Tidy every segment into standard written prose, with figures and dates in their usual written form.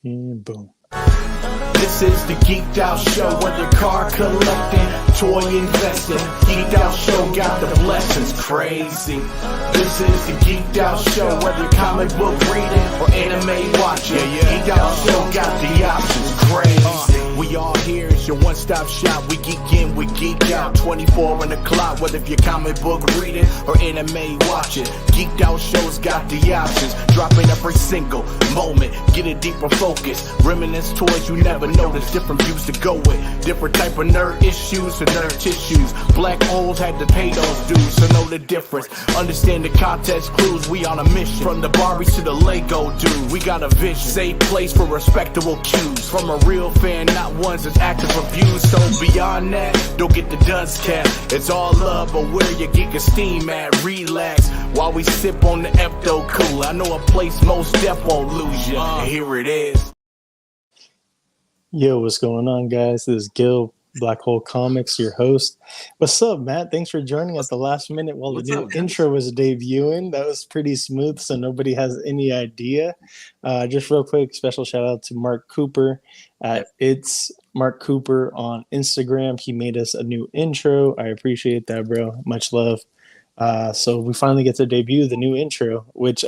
And boom. This is the Geeked Out Show, whether car collecting, toy investing. Geeked Out Show got the blessings crazy. This is the Geeked Out Show, whether comic book reading or anime watching. Geeked Out Show got the options crazy. We all here, it's your one-stop shop. We geek in, we geek out, 24 on the clock. Whether if you're comic book reading or anime watching, Geeked Out Show's got the options. Dropping every single moment, get a deeper focus. Reminisce toys you never noticed, different views to go with. Different type of nerd issues and nerd tissues. Black holes had to pay those dues, so know the difference. Understand the context clues, we on a mission. From the Barbies to the Lego dude, we got a vision. Safe place for respectable cues. From a real fan, not ones that's active reviews. So beyond that, don't get the dust cap. It's all love, but where your geek esteem at? Relax while we sip on the Epto Cooler. I know a place most def won't lose you. Here it is. Yo, what's going on, guys? This is Gil, Black Hole Comics, your host. What's up, Matt? Thanks for joining us the last minute while the new intro was debuting. That was pretty smooth, so nobody has any idea. Just real quick, special shout out to Mark Cooper at It's Mark Cooper on Instagram. He made us a new intro. I appreciate that, bro. Much love. So we finally get to debut the new intro, which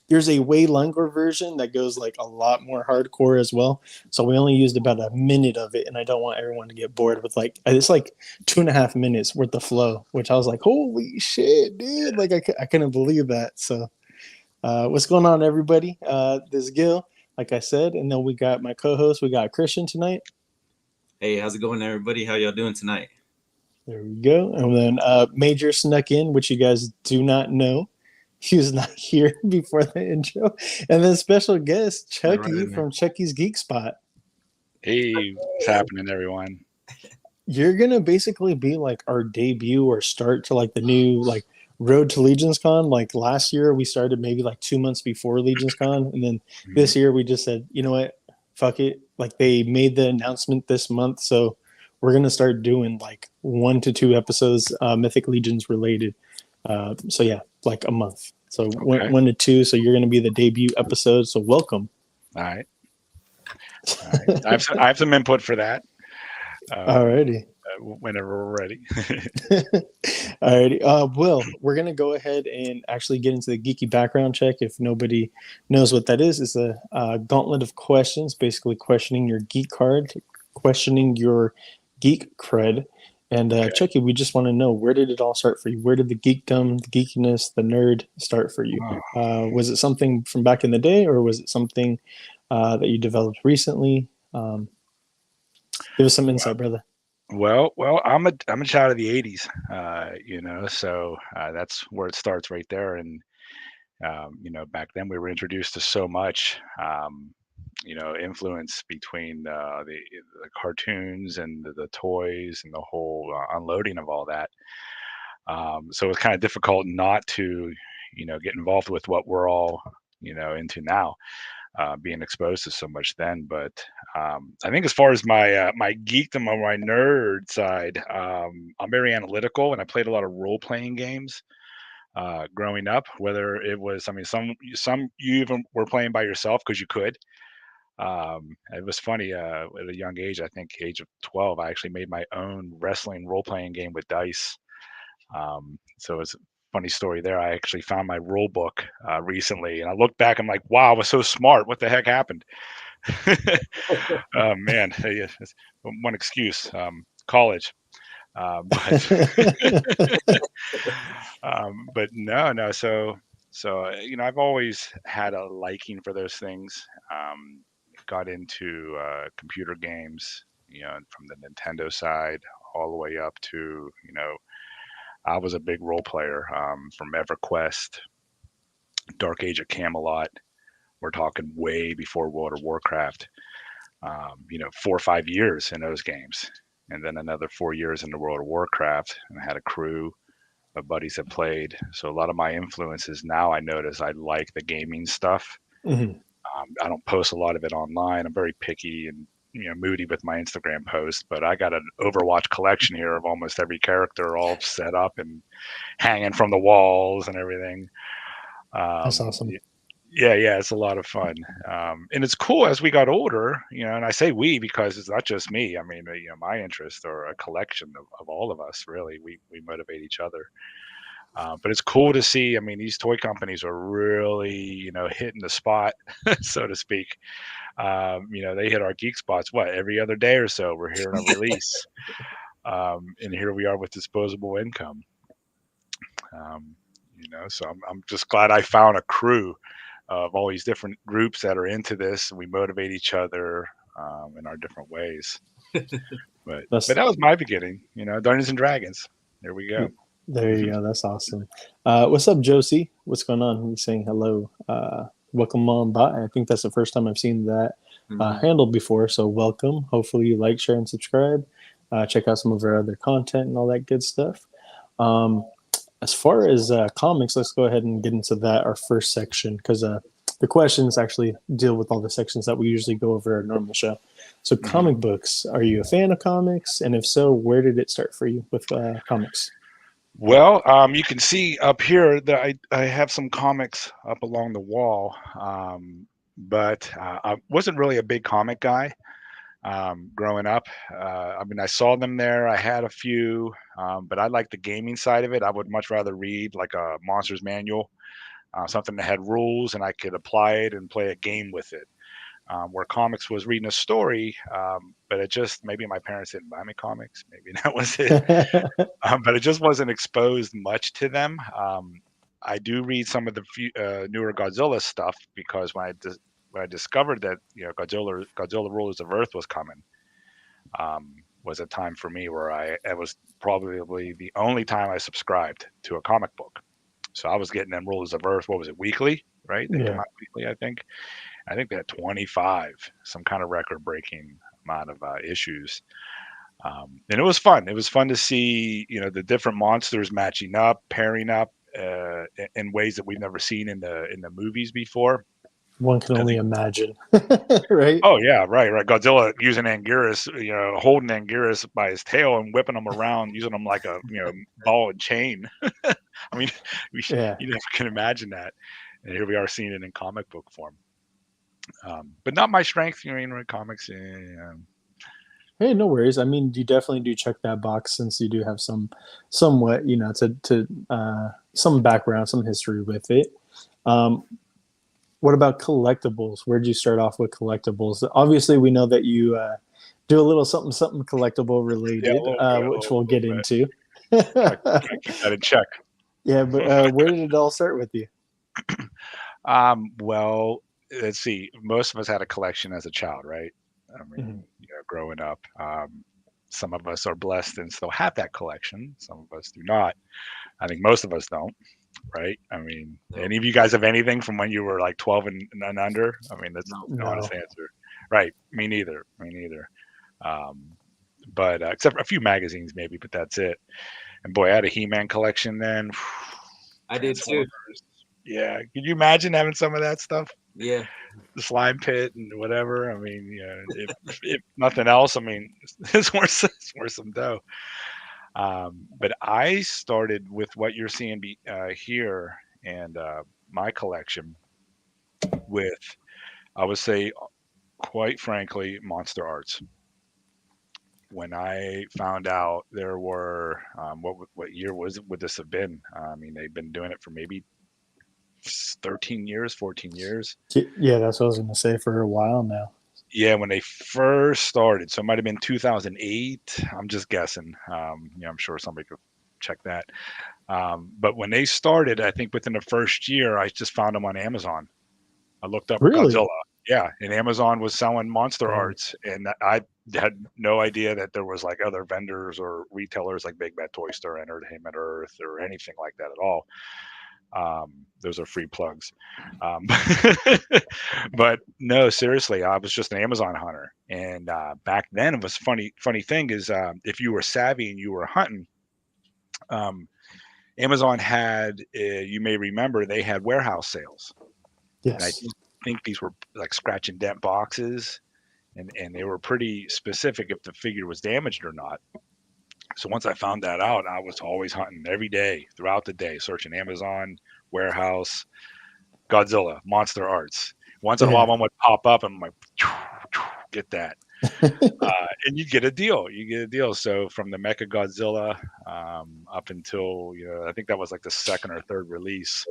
there's a way longer version that goes like a lot more hardcore as well. So we only used about a minute of it, and I don't want everyone to get bored with like, it's like 2.5 minutes worth of flow, which I was like, holy shit, dude. Like I couldn't believe that. So what's going on, everybody? This is Gil, like I said, and then we got my co-host, we got Christian tonight. Hey, how's it going, everybody? How y'all doing tonight? There we go. And then Major snuck in, which you guys do not know. He was not here before the intro. And then special guest, Chucky from Chucky's Geek Spot. Hey, what's happening, everyone? You're going to basically be like our debut or start to like the new like road to Legion's Con. Like last year, we started maybe like 2 months before Legion's Con. And then this year, we just said, you know what? Fuck it. Like they made the announcement this month. So we're going to start doing like 1 to 2 episodes, Mythic Legions related. So yeah, like a month. So okay. 1 to 2. So you're going to be the debut episode. So welcome. All right. I have some input for that. Alrighty. Whenever we're ready. Alrighty. Well, we're going to go ahead and actually get into the geeky background check. If nobody knows what that is, it's a gauntlet of questions, basically questioning your geek card, questioning your geek cred. And Chucky, we just want to know, where did it all start for you? Where did the geekdom, the geekiness, the nerd start for you? Was it something from back in the day, or was it something that you developed recently? Give us some insight, brother. Well, I'm a child of the '80s, so that's where it starts right there. And back then we were introduced to so much. Influence between the cartoons and the toys and the whole unloading of all that. So it's kind of difficult not to, get involved with what we're all, into now, being exposed to so much then. But I think as far as my my geekdom or my nerd side, I'm very analytical, and I played a lot of role-playing games growing up. Whether it was, some you even were playing by yourself because you could. It was funny, at a young age, I think age of 12, I actually made my own wrestling role-playing game with dice. So it's a funny story there. I actually found my rule book recently, and I look back, I'm like, wow, I was so smart. What the heck happened? Man, one excuse, college. But but no. So I've always had a liking for those things. Got into computer games, from the Nintendo side all the way up to, I was a big role player from EverQuest, Dark Age of Camelot. We're talking way before World of Warcraft. 4 or 5 years in those games, and then another 4 years in the World of Warcraft. And I had a crew of buddies that played. So a lot of my influences now, I notice I like the gaming stuff. Mm-hmm. I don't post a lot of it online. I'm very picky and moody with my Instagram posts, but I got an Overwatch collection here of almost every character all set up and hanging from the walls and everything. That's awesome. Yeah, it's a lot of fun, and it's cool as we got older, and I say we because it's not just me. I mean, my interests are a collection of all of us. Really, we motivate each other. But it's cool to see. I mean, these toy companies are really, hitting the spot, so to speak. They hit our geek spots. What, every other day or so, we're hearing a release, and here we are with disposable income. Um, so I'm just glad I found a crew of all these different groups that are into this, and we motivate each other in our different ways. But That's that was my beginning. Dungeons and Dragons. There we go. There you go. That's awesome. What's up, Josie? What's going on? He's saying hello. Welcome on by. I think that's the first time I've seen that handle before. So welcome. Hopefully you like, share, and subscribe. Check out some of our other content and all that good stuff. As far as comics, let's go ahead and get into that, our first section, because the questions actually deal with all the sections that we usually go over our normal show. So comic books, are you a fan of comics? And if so, where did it start for you with comics? Well, you can see up here that I have some comics up along the wall, but I wasn't really a big comic guy growing up. I mean, I saw them there. I had a few, but I like the gaming side of it. I would much rather read like a Monster's Manual, something that had rules and I could apply it and play a game with it. Where comics was reading a story, but it just, maybe my parents didn't buy me comics. Maybe that was it. But it just wasn't exposed much to them. I do read some of the newer Godzilla stuff because when I discovered that Godzilla Rulers of Earth was coming, was a time for me where it was probably the only time I subscribed to a comic book. So I was getting them Rulers of Earth. What was it, weekly? Right? They come out weekly, I think. I think they had 25, some kind of record-breaking amount of issues, and it was fun. It was fun to see, the different monsters matching up, pairing up in ways that we've never seen in the movies before. One can only imagine, right? Oh yeah, right. Godzilla using Anguirus, holding Anguirus by his tail and whipping him around, using him like a ball and chain. I mean, you never can imagine that, and here we are seeing it in comic book form. But not my strength, comics. Hey, no worries. I mean, you definitely do check that box since you do have somewhat, some background, some history with it. What about collectibles? Where'd you start off with collectibles? Obviously, we know that you do a little something collectible related, which we'll get into. I keep that in check. Yeah, but where did it all start with you? Well, let's see. Most of us had a collection as a child, right? I mean, growing up. Some of us are blessed and still have that collection. Some of us do not. I think most of us don't, right? I mean, any of you guys have anything from when you were like 12 and under? I mean, that's the honest answer. Right. Me neither. But except for a few magazines maybe, but that's it. And boy, I had a He-Man collection then. I did too. Yeah. Could you imagine having some of that stuff? Yeah. The slime pit and whatever. I mean, if nothing else, I mean, it's worth some dough. But I started with what you're seeing here and my collection with, I would say, quite frankly, Monster Arts. When I found out there were, what year would this have been? I mean, they've been doing it for maybe 13 years, 14 years. Yeah, that's what I was going to say, for a while now. Yeah, when they first started, so it might have been 2008. I'm just guessing. I'm sure somebody could check that. But when they started, I think within the first year, I just found them on Amazon. I looked up Godzilla. Yeah, and Amazon was selling Monster Arts, and I had no idea that there was like other vendors or retailers like Big Bad Toy Store, Entertainment Earth, or anything like that at all. Those are free plugs. But no, seriously, I was just an Amazon hunter. And back then it was funny thing is if you were savvy and you were hunting, Amazon had, you may remember, they had warehouse sales. Yes. And I think these were like scratch and dent boxes, and they were pretty specific if the figure was damaged or not. So once I found that out, I was always hunting every day throughout the day, searching Amazon, warehouse, Godzilla, Monster Arts. Once in a while, one would pop up, and I'm like, get that. And you get a deal. You get a deal. So from the Mecha Godzilla up until, I think that was like the second or third release.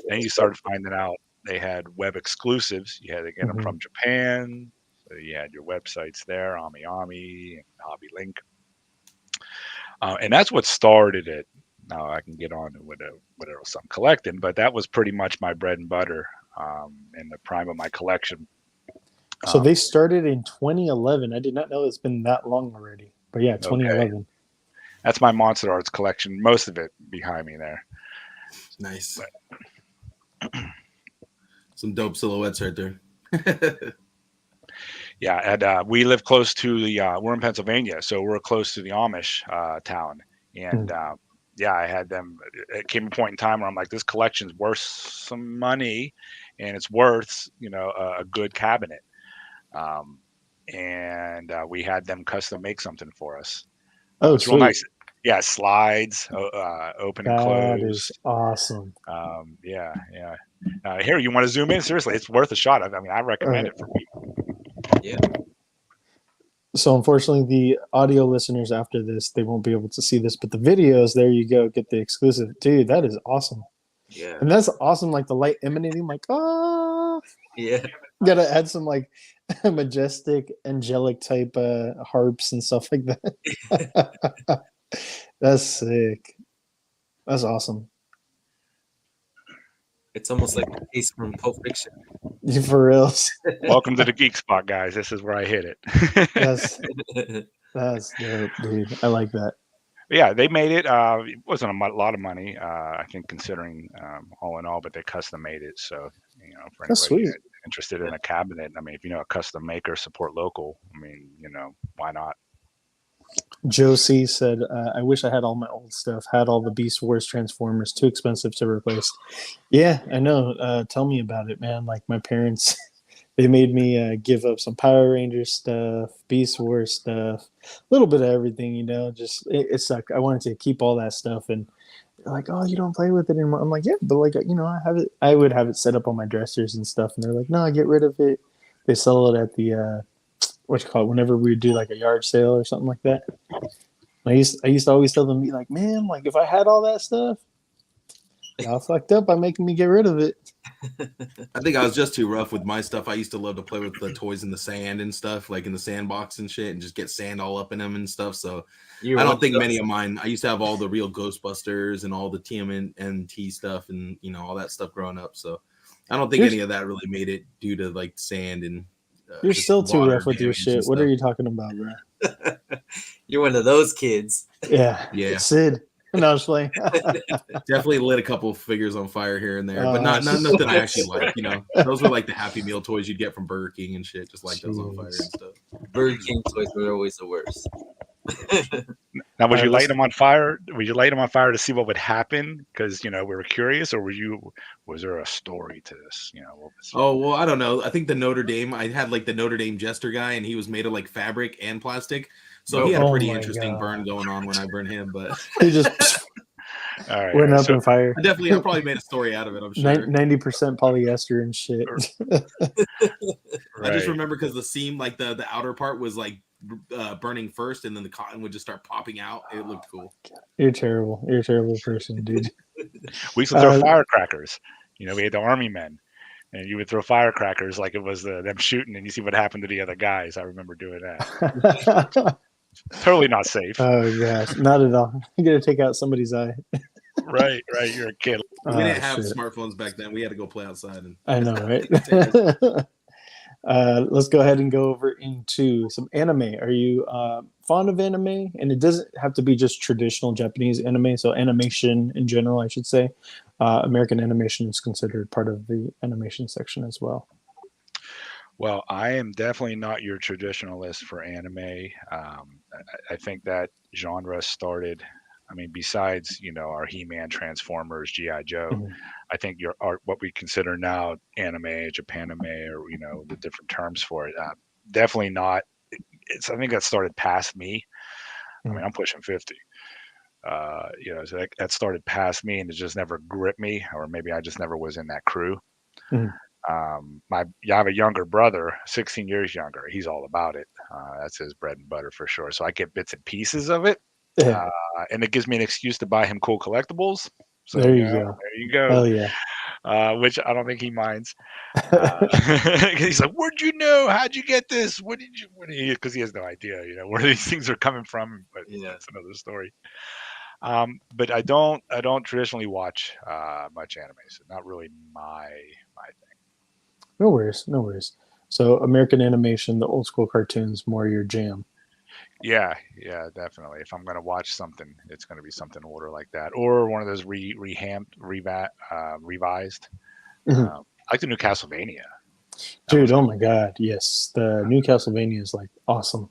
Then you started finding out they had web exclusives. You had to get them from Japan. So you had your websites there, AmiAmi and Hobby Link. And that's what started it. Now I can get on to what else I'm collecting, but that was pretty much my bread and butter in the prime of my collection. So they started in 2011. I did not know it's been that long already. But yeah, 2011. Okay. That's my Monster Arts collection. Most of it behind me there. Nice. Some dope silhouettes right there. Yeah, and we live close to we're in Pennsylvania, so we're close to the Amish town. And yeah, I had them. It came a point in time where I'm like, this collection's worth some money, and it's worth, a good cabinet. And we had them custom make something for us. Oh, it's real nice. Yeah, slides, open and close. That is awesome. Yeah. Here, you want to zoom in? Seriously, it's worth a shot. I mean, I recommend it for people. Yeah. So unfortunately, the audio listeners after this, they won't be able to see this, but the videos, there you go, get the exclusive. Dude, that is awesome. Yeah. And that's awesome, like the light emanating, like, oh. Yeah. Gotta add some like majestic, angelic type harps and stuff like that. That's sick. That's awesome. It's almost like a piece from Pulp Fiction. For real. Welcome to the Geek Spot, guys. This is where I hit it. That's dope, dude. I like that. Yeah, they made it. It wasn't a lot of money, I think, considering all in all, but they custom made it. So, for anybody interested in a cabinet, I mean, if you know a custom maker, support local. I mean, why not? Josie said, I wish I had all my old stuff, had all the Beast Wars Transformers, too expensive to replace. Yeah, I know. Tell me about it, man. Like my parents, they made me give up some Power Rangers stuff, Beast Wars stuff, a little bit of everything, just it sucked. I wanted to keep all that stuff, and they're like, oh, you don't play with it anymore. I'm like, yeah, but like, I would have it set up on my dressers and stuff, and they're like, no, get rid of it. They sell it at the whenever we do like a yard sale or something like that. I used to always tell them, be like, man, like if I had all that stuff, y'all fucked up by making me get rid of it. I think I was just too rough with my stuff. I used to love to play with the toys in the sand and stuff, like in the sandbox and shit, and just get sand all up in them and stuff. So I don't think many of mine. I used to have all the real Ghostbusters and all the TMNT stuff and all that stuff growing up. So I don't think any of that really made it due to like sand and. You're still too rough with your shit. What are you talking about, bro? You're one of those kids. Yeah. Sid. No, I was playing. Definitely lit a couple of figures on fire here and there, but not nothing I actually like. Those were like the Happy Meal toys you'd get from Burger King and shit, just like those on fire and stuff. Burger King toys were always the worst. Now, would you light them on fire? Would you light them on fire to see what would happen? Because we were curious, or was there a story to this? Oh well, I don't know. I think the Notre Dame. I had like the Notre Dame jester guy, and he was made of like fabric and plastic, so he had a pretty interesting burn going on when I burned him. But he just all right, went up in fire. I probably made a story out of it. I'm sure 90% polyester and shit. I just remember because the seam, like the outer part, was like burning first, and then the cotton would just start popping out. It looked cool. You're terrible. You're a terrible person, dude. We used to throw firecrackers. We had the army men, and you would throw firecrackers like it was them shooting, and you see what happened to the other guys. I remember doing that. Totally not safe. Oh gosh, not at all. You got to take out somebody's eye. Right. You're a kid. We didn't have smartphones back then. We had to go play outside. I know, right? Let's go ahead and go over into some anime. Are you fond of anime? And it doesn't have to be just traditional Japanese anime. So animation in general, I should say. American animation is considered part of the animation section as well. Well, I am definitely not your traditionalist for anime. I think that genre started, besides, our He-Man, Transformers, G.I. Joe, I think what we consider now anime, Japanime, or, the different terms for it, definitely not. I think that started past me. I'm pushing 50. So that started past me, and it just never gripped me, or maybe I just never was in that crew. Mhm. I have a younger brother, 16 years younger. He's all about it. That's his bread and butter for sure. So I get bits and pieces of it, Yeah, and it gives me an excuse to buy him cool collectibles. So there you go. there you go. Hell yeah. Which I don't think he minds. He's like, "Where'd you know? How'd you get this? What did you?" Because he has no idea, where these things are coming from. But Yeah. that's another story. But I don't traditionally watch much anime. So not really my thing. No worries, no worries. So American animation, the old school cartoons, more your jam. Yeah, definitely. If I'm gonna watch something, it's gonna be something older like that, or one of those revised. Mhm. I like the new Castlevania. That Dude, was oh cool. my god, yes. The new Castlevania is like awesome.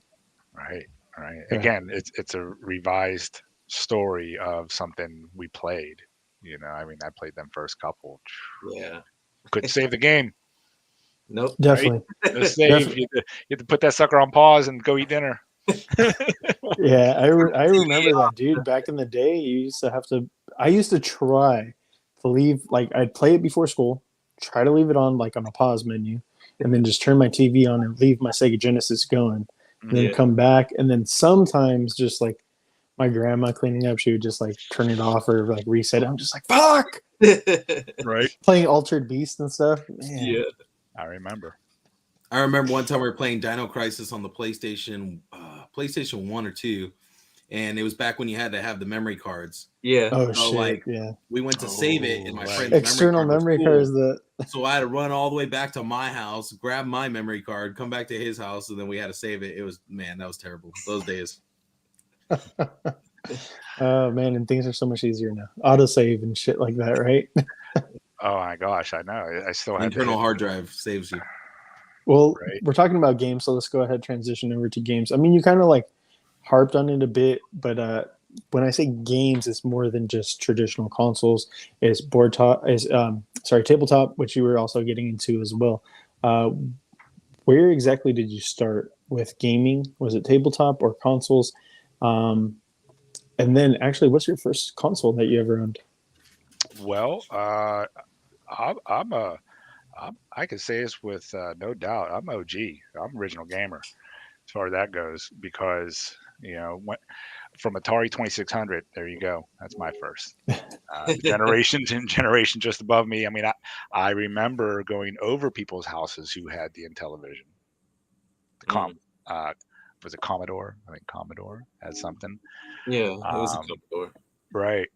Right. Yeah. Again, it's a revised story of something we played. I mean, I played them first couple. Yeah. Couldn't save the game, Nope. right? Definitely. No save. Definitely. You had to put that sucker on pause and go eat dinner. Yeah, I remember that, dude. Back in the day, you used to have to. I used to try to leave, like, I'd play it before school, try to leave it on, like, on a pause menu, and then just turn my TV on and leave my Sega Genesis going, and then Yeah. come back. And then sometimes, just like my grandma cleaning up, she would just like turn it off or like reset it. I'm just like, fuck! Right. Playing Altered Beast and stuff. Man. Yeah. I remember. I remember one time we were playing Dino Crisis on the PlayStation 1 or 2, and it was back when you had to have the memory cards. Yeah. Oh, So shit. like Yeah. we went to save it, and my right. friend's External memory memory card was cards full. that. So I had to run all the way back to my house, grab my memory card, come back to his house, and then we had to save it. It was, man, that was terrible. Those days. Oh man, and things are so much easier now. Autosave and shit like that, right? Oh my gosh, I know. I still The had to internal hit, hard drive saves you. Well, right. we're talking about games, so let's go ahead and transition over to games. I mean, you kind of like harped on it a bit, but when I say games, it's more than just traditional consoles. It's board top, is tabletop, which you were also getting into as well. Uh, where exactly did you start with gaming? Was it tabletop or consoles? Um, and then, actually, what's your first console that you ever owned? Well, I can say this with no doubt. I'm OG. I'm original gamer as far as that goes because from Atari 2600. There you go. That's my first. Generation just above me. I mean, I remember going over people's houses who had the Intellivision. Was it Commodore? I think Commodore had something. Yeah. It was a Um, Commodore. Right.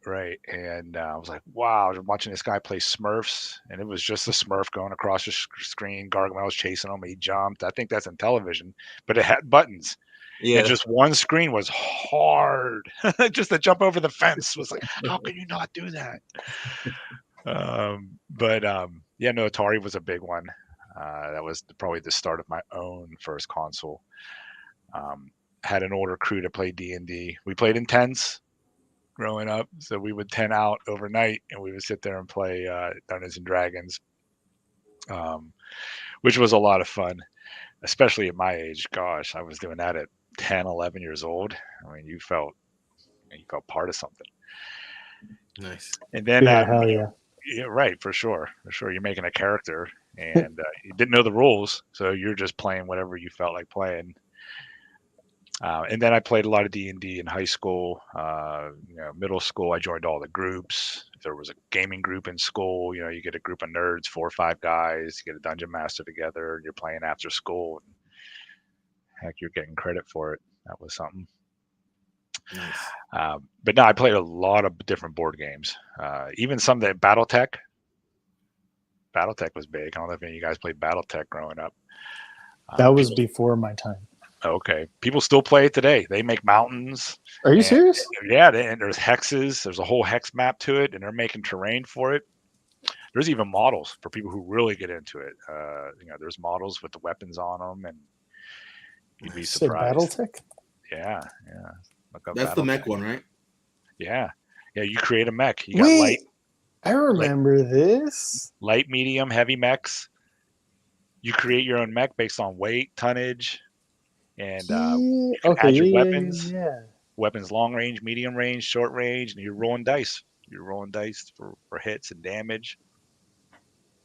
And I was like, wow, I was watching this guy play Smurfs, and it was just a Smurf going across the screen. Gargamel was chasing him. He jumped. I think that's Intellivision, but it had buttons. Yeah. And just one screen was hard. Just to jump over the fence was like, how can you not do that? Yeah, no, Atari was a big one. That was probably the start of my own first console. Had an older crew to play D&D. We played in tens growing up, so we would 10 out overnight, and we would sit there and play Dungeons and Dragons, which was a lot of fun, especially at my age. Gosh, I was doing that at 10, 11 years old. I mean, you felt part of something. Nice. And then, Yeah, hell yeah. yeah, right, for sure. You're making a character, and you didn't know the rules, so you're just playing whatever you felt like playing. And then I played a lot of D&D in high school, middle school. I joined all the groups. If there was a gaming group in school, you get a group of nerds, 4 or 5 guys, you get a dungeon master together, and you're playing after school. And heck, you're getting credit for it. That was something. Nice. But no, I played a lot of different board games. Even some that BattleTech. BattleTech was big. I don't know if any of you guys played BattleTech growing up. That was before my time. Okay. People still play it today. They make mountains. Are you serious? Yeah, and there's hexes. There's a whole hex map to it, and they're making terrain for it. There's even models for people who really get into it. There's models with the weapons on them, and you'd be surprised. BattleTech? Yeah. Look up That's BattleTech. the mech one, right? Yeah. You create a mech. You got Wait, I remember this. light, medium, heavy mechs. You create your own mech based on weight, tonnage, and you can add your weapons. Yeah. Weapons long range, medium range, short range, and you're rolling dice. You're rolling dice for hits and damage.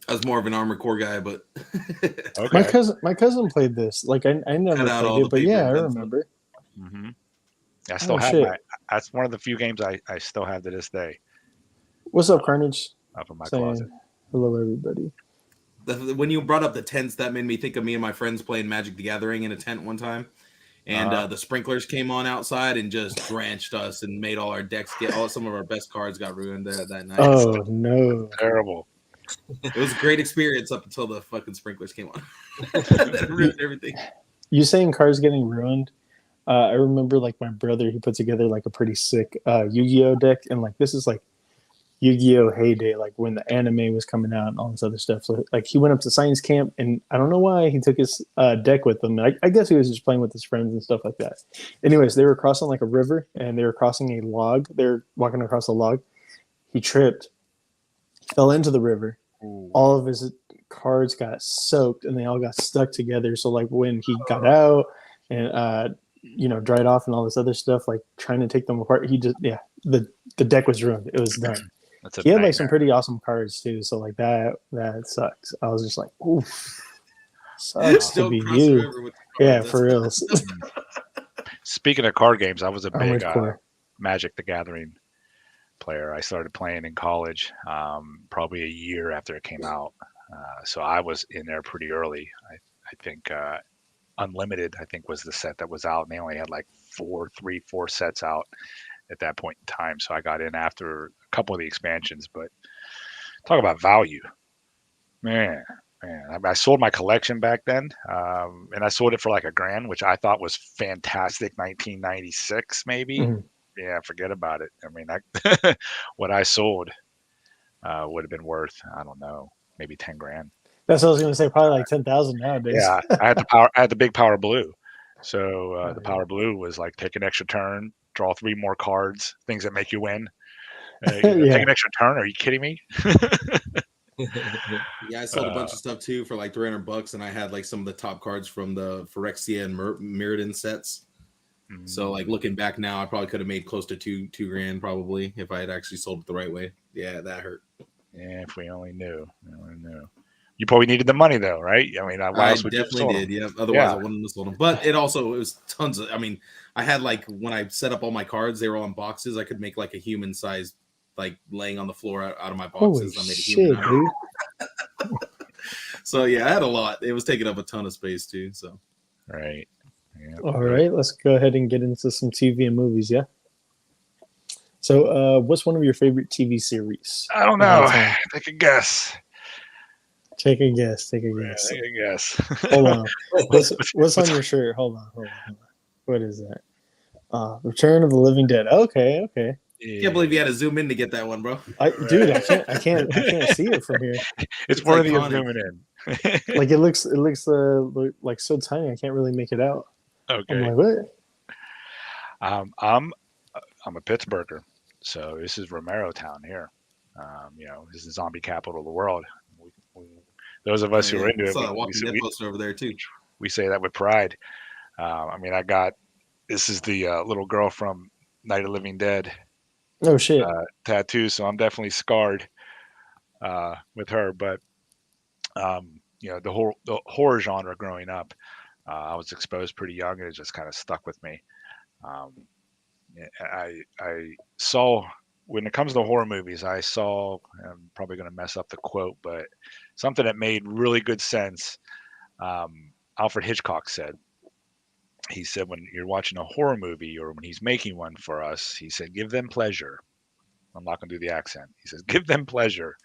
I was more of an Armored Core guy, but Okay. My cousin played this. Like I never Cut out all played the it, but paper yeah, I and pencil. remember. Mm-hmm. I still Oh have shit! That's one of the few games I still have to this day. What's up, Carnage? Up in my Saying closet. hello, everybody. When you brought up the tents, that made me think of me and my friends playing Magic the Gathering in a tent one time. And the sprinklers came on outside and just drenched us and made all our decks some of our best cards got ruined that night. Oh no! Terrible. It was a great experience up until the fucking sprinklers came on. That ruined everything. You saying cards getting ruined? I remember like my brother, he put together like a pretty sick Yu-Gi-Oh deck, and like this is like Yu-Gi-Oh heyday, like when the anime was coming out and all this other stuff. So like he went up to science camp, and I don't know why he took his deck with him. I guess he was just playing with his friends and stuff like that. Anyways, they were crossing like a river, and they were crossing a log. They were walking across a log. He tripped, fell into the river. Ooh. All of his cards got soaked, and they all got stuck together. So like when he got out and dried off and all this other stuff, like trying to take them apart, the deck was ruined. It was done. He had like some pretty awesome cards too, so like that sucks. I was just like, oof, sucks to be you. Yeah, for real. Speaking of card games, I was a big Magic the Gathering player. I started playing in college, probably a year after it came out. So I was in there pretty early. I think Unlimited, I think, was the set that was out, and they only had like four sets out at that point in time. So I got in after a couple of the expansions. But talk about value, man. I sold my collection back then, and I sold it for like $1,000, which I thought was fantastic. 1996, maybe. Mm-hmm. Yeah, forget about it. I mean, what I sold would have been worth, I don't know, maybe $10,000. That's what I was going to say. Probably like 10,000 nowadays. Yeah, I had the big Power Blue. So the Power Blue was like take an extra turn, draw 3 more cards, things that make you win. Take an extra turn? Are you kidding me? Yeah, I sold a bunch of stuff too for like $300, and I had like some of the top cards from the Phyrexia and Mirrodin sets. Mm-hmm. So like looking back now, I probably could have made close to $2,000 probably if I had actually sold it the right way. Yeah, that hurt. Yeah, if we only knew. You probably needed the money though, right? I mean, why else would you definitely did. Yeah, otherwise I wouldn't have sold them. But it was tons of. I mean, I had like when I set up all my cards, they were all in boxes. I could make like a human size, like laying on the floor out of my boxes. Holy I made a shit, human. So yeah, I had a lot. It was taking up a ton of space too. So right. Yeah. All right, let's go ahead and get into some TV and movies. Yeah. So, what's one of your favorite TV series? I don't know. Take a guess. Take a guess. Hold on. What's on your shirt? Hold on. What is that? Return of the Living Dead. Okay. Yeah. Can't believe you had to zoom in to get that one, bro. Dude, I can't see it from here. It's worthy of zooming in. Like it looks like so tiny. I can't really make it out. Okay. I'm like, what? I'm a Pittsburgher, so this is Romero Town here. This is the zombie capital of the world. Those of us who are into it, we over there too. We say that with pride. This is the little girl from Night of the Living Dead. Oh shit! Tattoo. So I'm definitely scarred with her. But the horror genre growing up, I was exposed pretty young, and it just kind of stuck with me. I saw. When it comes to horror movies, I'm probably going to mess up the quote, but something that made really good sense. Alfred Hitchcock said, when you're watching a horror movie or when he's making one for us, he said, give them pleasure. I'm not going to do the accent. He says, give them pleasure,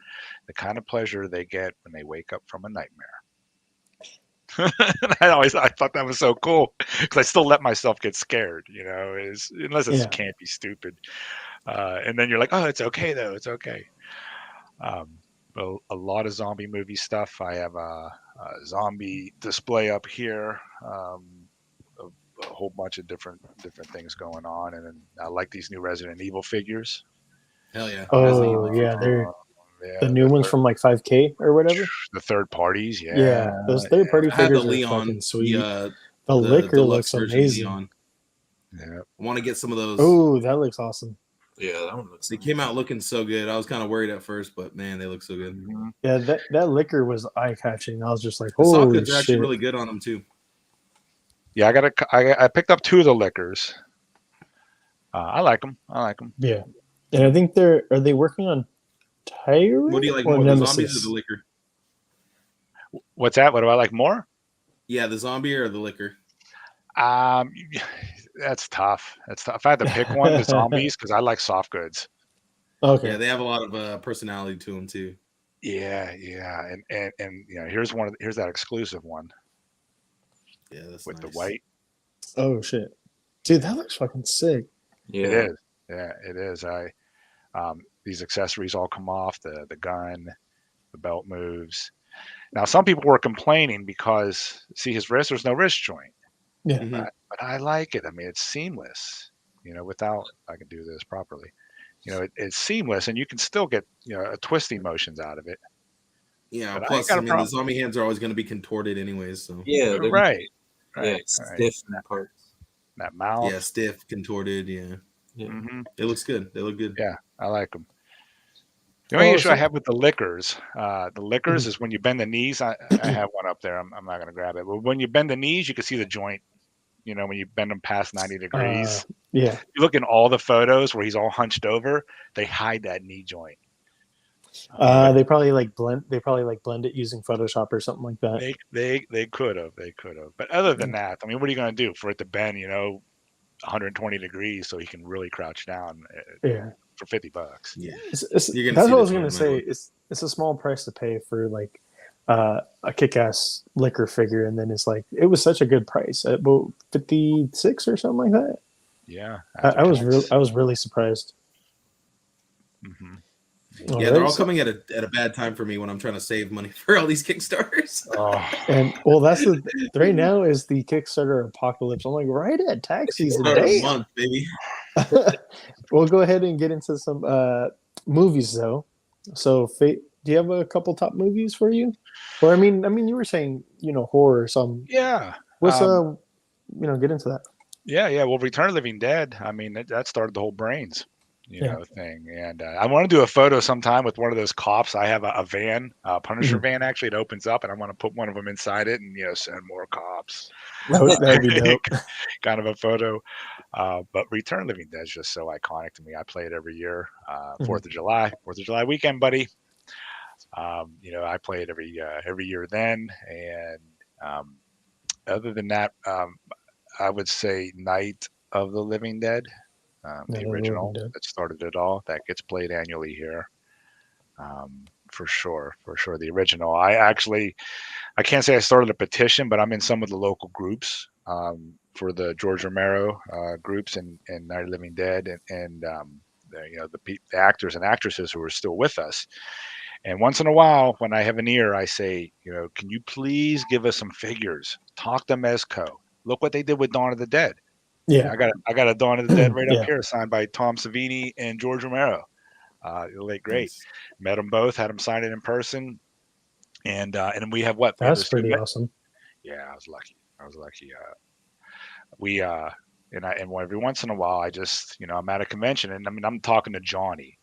the kind of pleasure they get when they wake up from a nightmare. I thought that was so cool because I still let myself get scared, unless it's campy, stupid. And then you're like, oh, it's okay though. It's okay. Well, a lot of zombie movie stuff. I have a zombie display up here, a whole bunch of different things going on. And then I like these new Resident Evil figures. Hell yeah. Oh yeah. They're the new ones from like 5K or whatever. The third parties. Yeah. Yeah. Those third party figures are fucking sweet. The liquor looks amazing. Leon. Yeah. I want to get some of those. Oh, that looks awesome. Yeah, that one looks. They came out looking so good. I was kind of worried at first, but man, they look so good. Mm-hmm. Yeah, that liquor was eye catching. I was just like, The soft holy goods are actually shit. really good on them too. Yeah, I picked up 2 of the liquors. I like them. Yeah, and I think are they working on Tyrant What do you like or more, Nemesis? the zombies or the liquor? What's that? What do I like more? Yeah, the zombie or the liquor? That's tough. If I had to pick one, the zombies, because I like soft goods. Okay. Yeah, they have a lot of personality to them too. Yeah, and here's that exclusive one. Yeah, that's with nice. the white. Oh shit, dude, that looks fucking sick. Yeah. It is. Yeah, it is. These accessories all come off, the gun, the belt moves. Now, some people were complaining because, see, his wrist, there's no wrist joint. Yeah. Mhm. But I like it. I mean, it's seamless, without, I can do this properly. It's seamless, and you can still get, a twisting motions out of it. Yeah, But plus, I I ain't got a mean, the problem. zombie hands are always going to be contorted anyways, so. Yeah, they're Right. Yeah, stiff in that part. That mouth. Yeah, stiff, contorted, yeah. Yeah. Mm-hmm. It looks good. They look good. Yeah, I like them. The only issue I have with the liquors, Mm-hmm. is when you bend the knees. I have one up there. I'm not going to grab it. But when you bend the knees, you can see the joint. When you bend them past 90 degrees. Yeah. You look in all the photos where he's all hunched over, they hide that knee joint. They probably blend it using Photoshop or something like that. They could have. But other than that, I mean, what are you going to do for it to bend, 120 degrees so he can really crouch down Yeah. for $50? Yeah. That's You're what gonna I was see gonna the say. It's a small price to pay for a kick-ass liquor figure, and then it was such a good price at about 56 or something like that. Yeah. I was really surprised. Mm-hmm. Yeah, they're all coming at a bad time for me when I'm trying to save money for all these Kickstarters. And that's right now is the Kickstarter apocalypse. I'm like, right at tax season, A month, baby. We'll go ahead and get into some movies though. So, do you have a couple top movies for you? Or I mean, you were saying horror. Some Yeah. What's get into that. Yeah. Well, Return of the Living Dead. I mean, that started the whole brains. Thing. And I want to do a photo sometime with one of those cops. I have a van, a Punisher van, actually. It opens up, and I want to put one of them inside it and, send more cops. That'd be dope. Kind of a photo. But Return of the Living Dead is just so iconic to me. I play it every year. 4th of July weekend, buddy. I play it every year then. And other than that, I would say Night of the Living Dead. The original that started it all, that gets played annually here. For sure. The original. I can't say I started a petition, but I'm in some of the local groups for the George Romero groups and Night of the Living Dead and the actors and actresses who are still with us. And once in a while, when I have an ear, I say, can you please give us some figures? Talk to Mezco. Look what they did with Dawn of the Dead. Yeah, I got a Dawn of the Dead right up here, signed by Tom Savini and George Romero. The late great. Nice. Met them both, had them sign it in person, and we have what? That's pretty awesome. Yeah, I was lucky. And every once in a while, I just I'm at a convention, and I'm talking to Johnny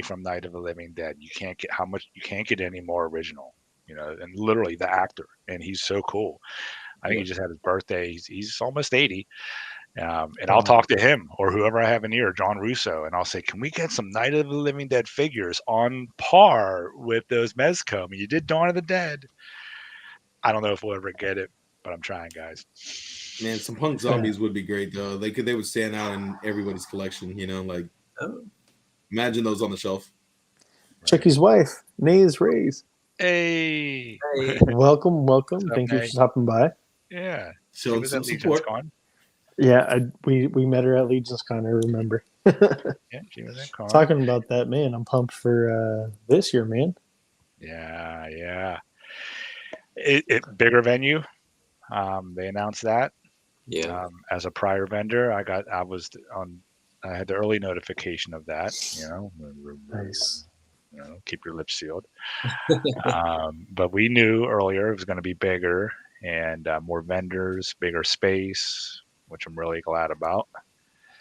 from Night of the Living Dead. You can't get any more original, and literally the actor, and he's so cool. I think he just had his birthday. He's almost 80. And I'll talk to him or whoever I have in here, John Russo, and I'll say, can we get some Night of the Living Dead figures on par with those Mezco? I mean, you did Dawn of the Dead. I don't know if we'll ever get it, but I'm trying, guys. Man, some punk zombies would be great though. They would stand out in everybody's collection. Imagine those on the shelf. Chucky's wife, Nays Rays. Hey. Welcome. Thank you for stopping by. Yeah. Showing some support. Yeah, we met her at Legion's Con, I remember. Yeah, she was at Con. Talking about that, man, I'm pumped for this year, man. Yeah. It bigger venue. They announced that. Yeah. As a prior vendor, I had the early notification of that. Nice. Keep your lips sealed. But we knew earlier it was going to be bigger and more vendors, bigger space, which I'm really glad about.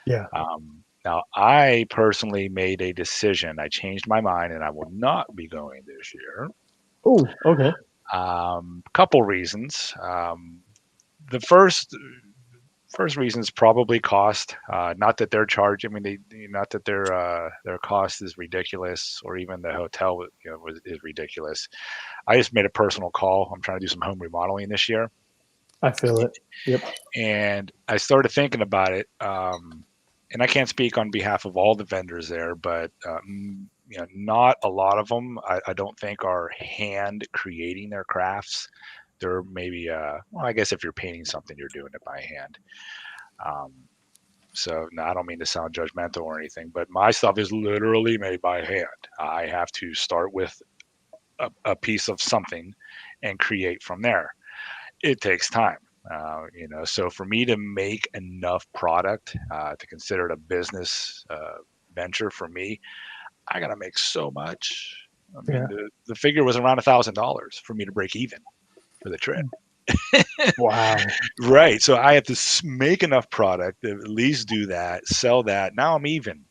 Yeah. Now, I personally made a decision. I changed my mind, and I will not be going this year. Oh, okay. Couple reasons. The first reason is probably cost. Not that they're charging. I mean, not that their cost is ridiculous, or even the hotel is ridiculous. I just made a personal call. I'm trying to do some home remodeling this year. I feel it. Yep. And I started thinking about it. And I can't speak on behalf of all the vendors there, but not a lot of them. I don't think are hand creating their crafts. They're maybe, I guess if you're painting something, you're doing it by hand. So no, I don't mean to sound judgmental or anything, but my stuff is literally made by hand. I have to start with a piece of something and create from there. It takes time. So for me to make enough product to consider it a business venture for me, I got to make so much. I mean, the figure was around $1,000 for me to break even for the trip. Wow. Right. So I have to make enough product to at least do that, sell that. Now I'm even.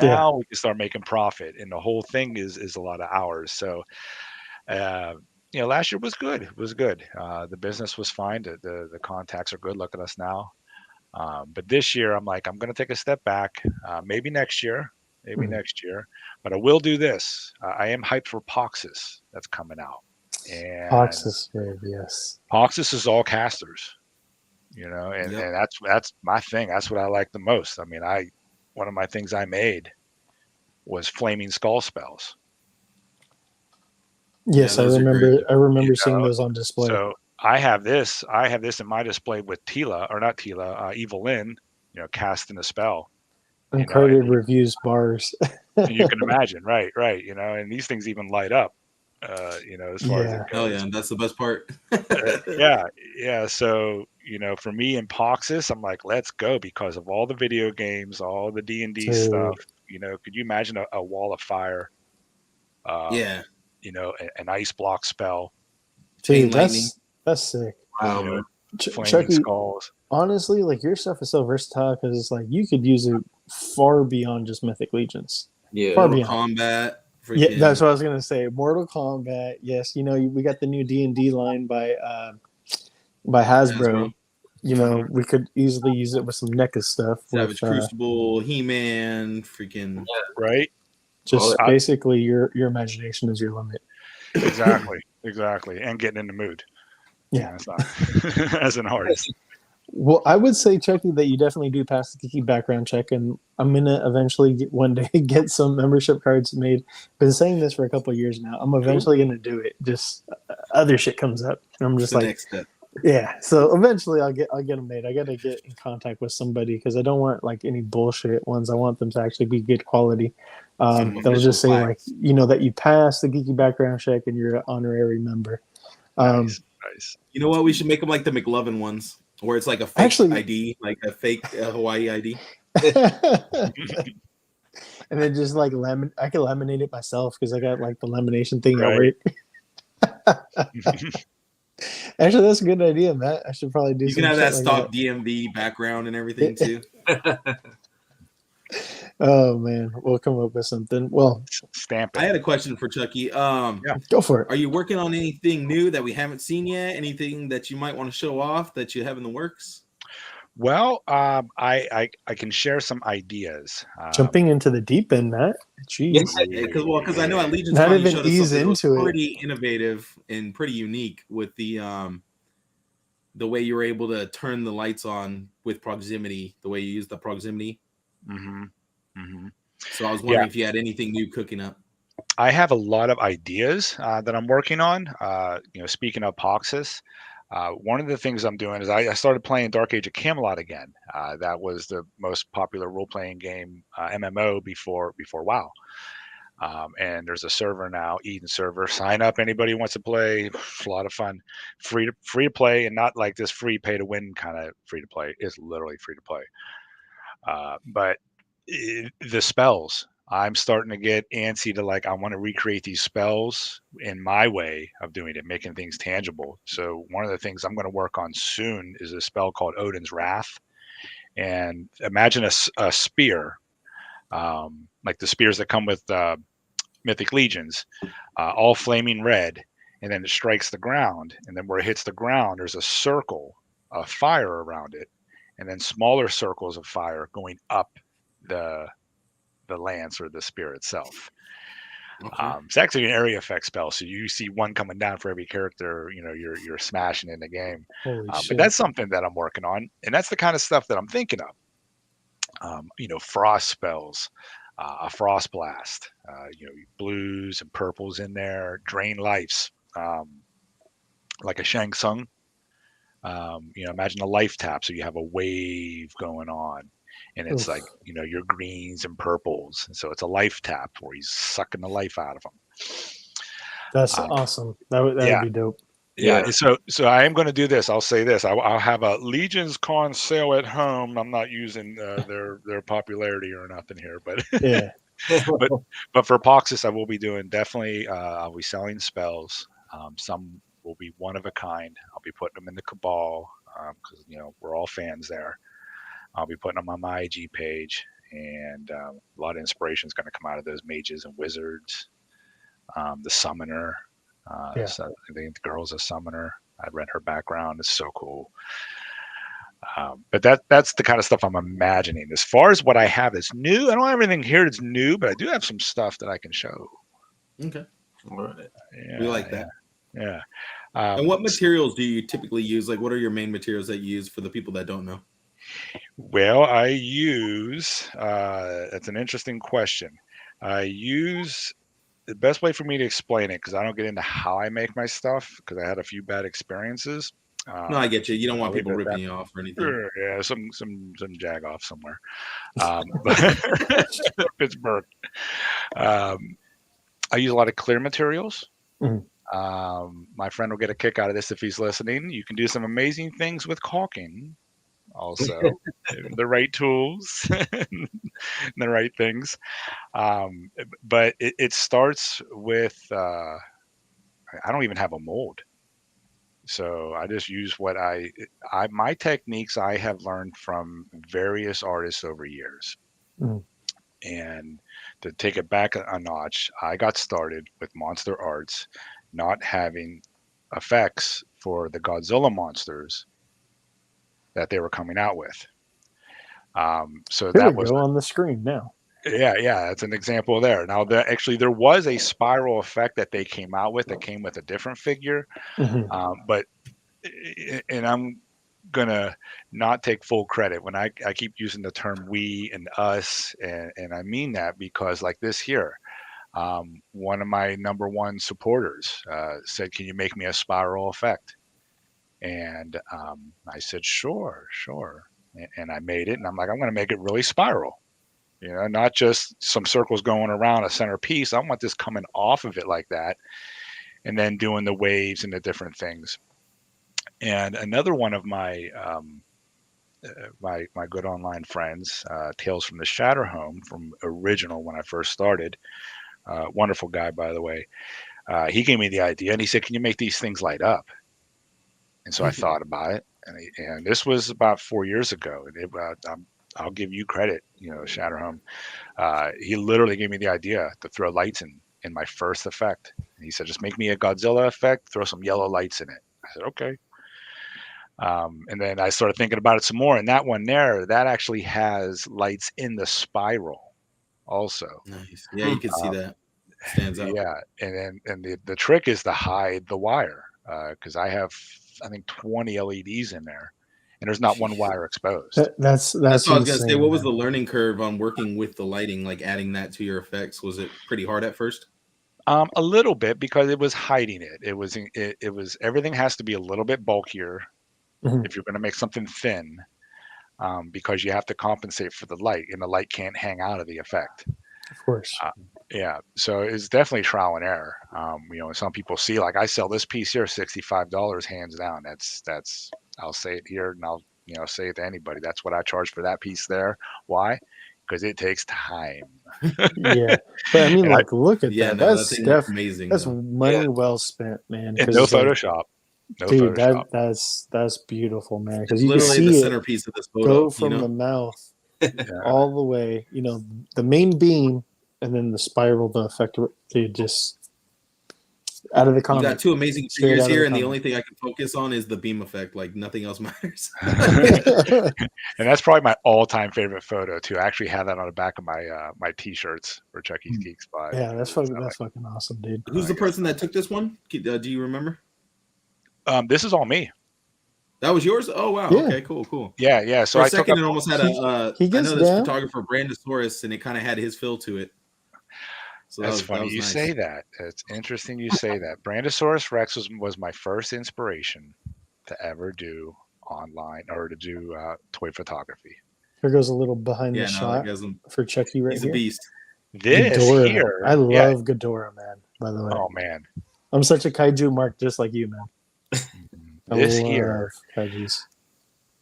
Now we can start making profit, and the whole thing is a lot of hours. So, last year was good. It was good. The business was fine. The contacts are good. Look at us now. But this year, I'm like, I'm going to take a step back. Maybe next year. But I will do this. I am hyped for Poxis that's coming out. And Poxis, yes. Poxis is all casters, and that's my thing. That's what I like the most. I mean, one of my things I made was flaming skull spells. Yes, I remember seeing those on display. So I have this in my display with Evil Lynn, casting a spell. Uncredited reviews bars. You can imagine, right, and these things even light up. As far as it goes. Hell yeah, that's the best part. Yeah. So for me in Poxis, I'm like, let's go, because of all the video games, all the D&D stuff. Could you imagine a wall of fire? An ice block spell. Dude, that's sick. Wow, flaming skulls. Honestly, like, your stuff is so versatile because it's like you could use it far beyond just Mythic Legions. Yeah, far Mortal beyond Kombat. Yeah, that's what I was gonna say. Mortal Kombat. Yes, we got the new D&D line by Hasbro. We could easily use it with some NECA stuff. Savage Crucible, He-Man, freaking right. Just basically, your imagination is your limit. Exactly, and getting in the mood. Yeah, as an artist. Well, I would say, Chucky, that you definitely do pass the geeky background check, and I'm gonna eventually one day get some membership cards made. Been saying this for a couple of years now. I'm eventually gonna do it. Just other shit comes up, and I'm just like, next step. Yeah. So eventually, I'll get them made. I gotta get in contact with somebody because I don't want like any bullshit ones. I want them to actually be good quality. They'll just say like, that you passed the geeky background check and you're an honorary member. Nice. You know what? We should make them like the McLovin ones, where it's like a fake ID, like a fake Hawaii ID. And then just like I can laminate it myself because I got like the lamination thing at work. Actually, that's a good idea, Matt. I should probably do. You can have that stock DMV background and everything too. Oh man, we'll come up with something. Well, stamp it. I had a question for Chucky. Go for it. Are you working on anything new that we haven't seen yet? Anything that you might want to show off that you have in the works? Well, I can share some ideas. Jumping into the deep end, Matt. Jeez. Because I know at Legion's not Con, even ease into it. Pretty innovative and pretty unique with the way you were able to turn the lights on with proximity. The way you use the proximity. Mm-hmm. Mm-hmm. So I was wondering if you had anything new cooking up. I have a lot of ideas that I'm working on. Speaking of Poxis. One of the things I'm doing is I started playing Dark Age of Camelot again. That was the most popular role-playing game MMO before WoW. And there's a server now, Eden server. Sign up, anybody who wants to play. It's a lot of fun, free to play, and not like this free pay to win kind of free to play. It's literally free to play. But the spells, I'm starting to get antsy to I want to recreate these spells in my way of doing it, making things tangible. So one of the things I'm going to work on soon is a spell called Odin's Wrath. And imagine a spear, like the spears that come with Mythic Legions, all flaming red, and then it strikes the ground, and then where it hits the ground, there's a circle of fire around it, and then smaller circles of fire going up the lance or the spear itself. Okay. It's actually an area effect spell, so you see one coming down for every character you're smashing in the game. Holy But shit. that's something that I'm working on, and that's the kind of stuff that I'm thinking of. Frost spells, a frost blast, blues and purples in there, drain lives, like a Shang Tsung. Imagine a life tap, so you have a wave going on, and it's Oof. like your greens and purples, and so it's a life tap where he's sucking the life out of them. That's awesome. That would be dope. Yeah. So I am going to do this. I'll say this. I'll have a Legions Con sale at home. I'm not using their popularity or nothing here, but Yeah. but for Poxis, I will be doing definitely. I'll be selling spells. Some will be one of a kind. I'll be putting them in the Cabal because we're all fans there. I'll be putting them on my IG page, and a lot of inspiration is going to come out of those mages and wizards. The Summoner. So I think the girl's a summoner. I read her background. It's so cool. But that's the kind of stuff I'm imagining. As far as what I have that's new, I don't have everything here that's new, but I do have some stuff that I can show. Okay. All right. We like that. Yeah. And what materials do you typically use? Like, what are your main materials that you use for the people that don't know? Well, I use, that's an interesting question. I use, the best way for me to explain it, because I don't get into how I make my stuff, because I had a few bad experienes. No, I get you. You don't want people leave it at ripping you off or anything. Yeah, some jag off somewhere. Pittsburgh. I use a lot of clear materials. My friend will get a kick out of this if he's listening. You can do some amazing things with caulking. Also, the right tools, and the right things. But it starts with I don't even have a mold, so I just use what my techniques I have learned from various artists over years. And to take it back a notch, I got started with Monster Arts, not having effects for the Godzilla monsters that they were coming out with. So Here that we was go on the screen now. Yeah, that's an example there. Now, there was a spiral effect that they came out with that came with a different figure, but I'm gonna not take full credit when I keep using the term we and us, and I mean that because like this here, one of my number one supporters said, "Can you make me a spiral effect?" And I said, sure. And I made it, and I'm like, I'm going to make it really spiral, not just some circles going around a center piece. I want this coming off of it like that, and then doing the waves and the different things. And another one of my my good online friends, Tales from the Shatterhome, from original when I first started, wonderful guy, by the way, he gave me the idea, and he said, can you make these things light up? And so I thought about it, and this was about 4 years ago. And I'll give you credit, Shatterhome. He literally gave me the idea to throw lights in my first effect. And he said, just make me a Godzilla effect, throw some yellow lights in it. I said, okay. And then I started thinking about it some more. And that one there, that actually has lights in the spiral also. Nice. Yeah, you can see that. Stands out. Yeah. And the trick is to hide the wire. Because I have, I think, 20 LEDs in there, and there's not one wire exposed. That's what I was gonna say. What was man. the learning curve on working with the lighting, like adding that to your effects? Was it pretty hard at first? A little bit, because it was hiding it. It was everything has to be a little bit bulkier if you're going to make something thin, because you have to compensate for the light, and the light can't hang out of the effect. Of course. Yeah, so it's definitely trial and error. Some people see, like, I sell this piece here $65, hands down. That's I'll say it here, and I'll say it to anybody. That's what I charge for that piece there. Why? Because it takes time. Yeah, but I mean, look at that. That's amazing. That's money well spent, man. And no Photoshop. No Dude, Photoshop. that's beautiful, man. It's Because you can literally the see it centerpiece of this photo. go from the mouth Yeah. all the way. You know, the main beam and then the spiral, the effect. Dude, just out of the You comic. got two amazing Straight figures out of here, the and the comic. only thing I can focus on is the beam effect. Like nothing else matters. And that's probably my all-time favorite photo too. I actually have that on the back of my my T-shirts for Chucky's Geek Spot. Yeah, that's fucking awesome, dude. Who's the person that took this one? Do you remember? This is all me. That was yours? Oh wow. Yeah. Okay, cool. Yeah. So For a I took second, up, it almost had a. He I gets know this down. photographer Brandosaurus, and it kind of had his feel to it. So that's funny that was you nice. say that. It's interesting you say that. Brandosaurus Rex was my first inspiration to ever do online or to do toy photography. Here goes a little behind the Yeah, no, shot that guy's for Chucky right he's here. a beast. This Ghidorah. here, I love Ghidorah, man. By the way, oh man, I'm such a kaiju mark, just like you, man. this I here, love kaijus.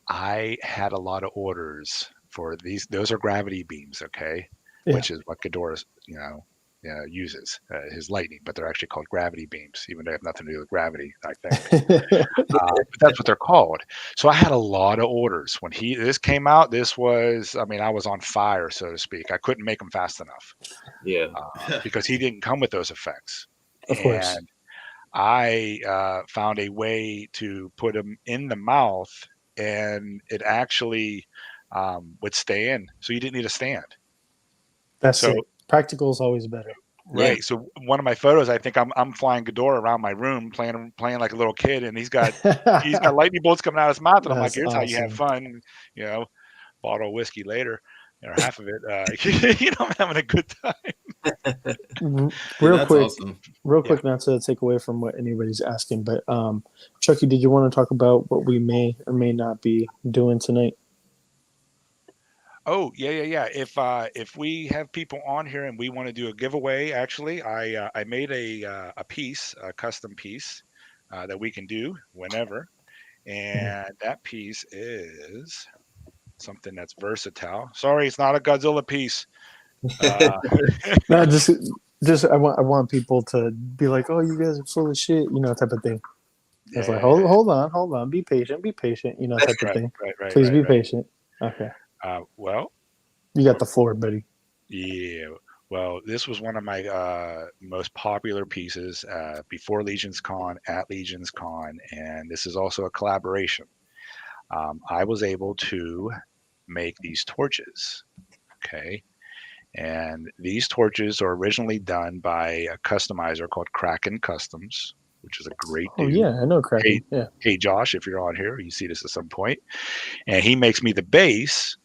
I had a lot of orders for these. Those are gravity beams, okay, Yeah. which is what Ghidorah, uses his lightning, but they're actually called gravity beams, even though they have nothing to do with gravity, I think. But that's what they're called. So I had a lot of orders when this came out. This was, I mean, I was on fire, so to speak. I couldn't make them fast enough. Yeah. Because he didn't come with those effects. Of course. And I found a way to put them in the mouth, and it actually would stay in. So you didn't need a stand. That's So it. Practical is always better. right. So one of my photos, I think I'm flying Ghidorah around my room, playing like a little kid, and he's got lightning bolts coming out of his mouth, and I'm like, That's here's how you have awesome. fun, bottle of whiskey later, or half of it, I'm having a good time. Real quick, awesome. not to take away from what anybody's asking, but Chucky, did you want to talk about what we may or may not be doing tonight? Oh yeah. If we have people on here and we want to do a giveaway, actually, I made a custom piece that we can do whenever, and that piece is something that's versatile. Sorry, it's not a Godzilla piece. No, just I want people to be like, oh, you guys are full of shit, type of thing. It's like, hold on, be patient, type of thing. Right, Please be patient. Okay. Well, you got the floor, buddy. Yeah. Well, this was one of my most popular pieces before Legions Con, at Legions Con, and this is also a collaboration. I was able to make these torches, okay? And these torches are originally done by a customizer called Kraken Customs, which is a great dude. Oh, yeah, I know Kraken. Hey, Josh, if you're on here, you see this at some point. And he makes me the base.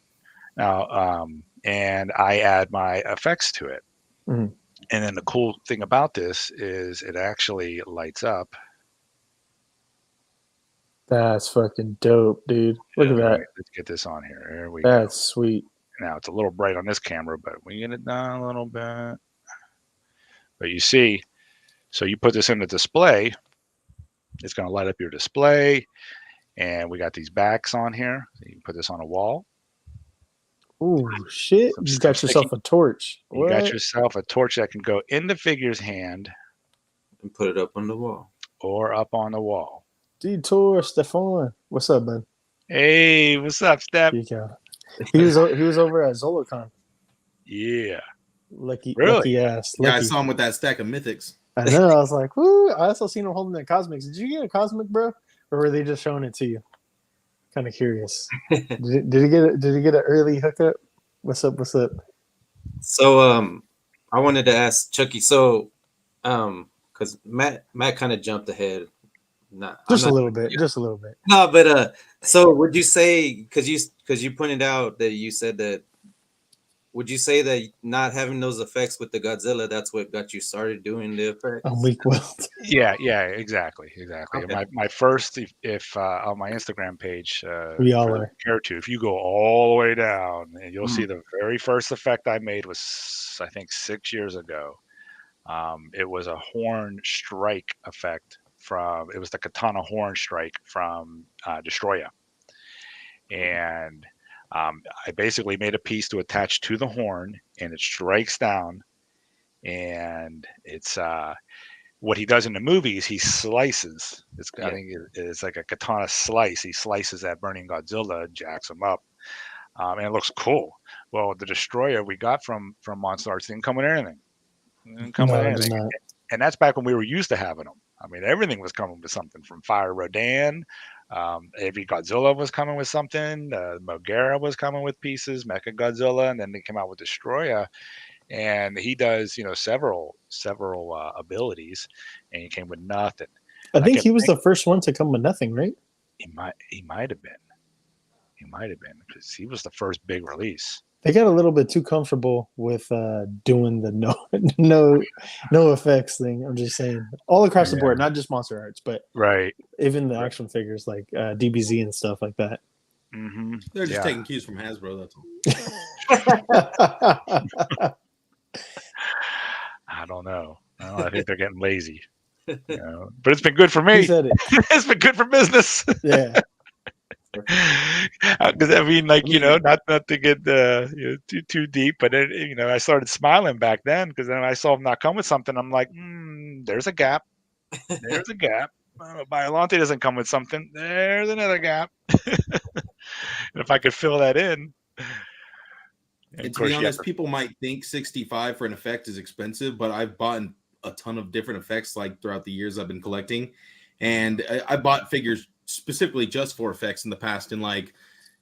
Now, and I add my effects to it. Mm-hmm. And then the cool thing about this is it actually lights up. That's fucking dope, dude. Look at that. Let's get this on here. There we go. go. That's sweet. Now it's a little bright on this camera, but we get it down a little bit. But you see, so you put this in the display, it's going to light up your display. And we got these backs on here. So you can put this on a wall. Oh shit! You got yourself a torch. You got yourself a torch that can go in the figure's hand and put it up on the wall, or up on the wall. Detour Stefan, what's up, man? Hey, what's up, Steph? He was over at Zolocon. Yeah. Lucky ass. Yeah, I saw him with that stack of mythics. I know. I was like, woo! I also seen him holding that cosmics. Did you get a cosmic, bro, or were they just showing it to you? Kind of curious. Did he get an early hookup? What's up? So I wanted to ask Chucky. So because Matt kind of jumped ahead. Just a little bit. No, but so would you say, because you pointed out that you said that, would you say that not having those effects with the Godzilla, that's what got you started doing the effects? On weak weld. Yeah, exactly. Okay. My first, if on my Instagram page, we all are. If you go all the way down, and you'll see the very first effect I made was, I think, 6 years ago. It was a horn strike effect it was the katana horn strike from Destroya. And I basically made a piece to attach to the horn, and it strikes down, and it's what he does in the movies, he slices. I think it's like a katana slice. He slices that burning Godzilla and jacks him up, and it looks cool. Well, the destroyer we got from Monster Arts didn't come with anything. It didn't come with No, it does anything, not. and that's back when we were used to having them. I mean, everything was coming with something from Fire Rodan. Every Godzilla was coming with something. Mogera was coming with pieces, Mecha Godzilla, and then they came out with Destroyer. And he does, several abilities, and he came with nothing. I think he was the first one to come with nothing, right? He might have been because he was the first big release. They got a little bit too comfortable with doing the no effects thing. I'm just saying, all across the board, not just Monster Arts, but right, even the action figures like DBZ and stuff like that. Mm-hmm. They're just taking cues from Hasbro. That's all. I don't know. I think they're getting lazy. But it's been good for me. He said it. It's been good for business. Yeah. Because I mean, like, not to get too deep, but I started smiling back then because then I saw him not come with something. I'm like, there's a gap. There's a gap. Biollante doesn't come with something. There's another gap. And if I could fill that in. And to be honest, people might think 65 for an effect is expensive, but I've bought a ton of different effects like throughout the years I've been collecting, and I bought figures specifically just for effects in the past in like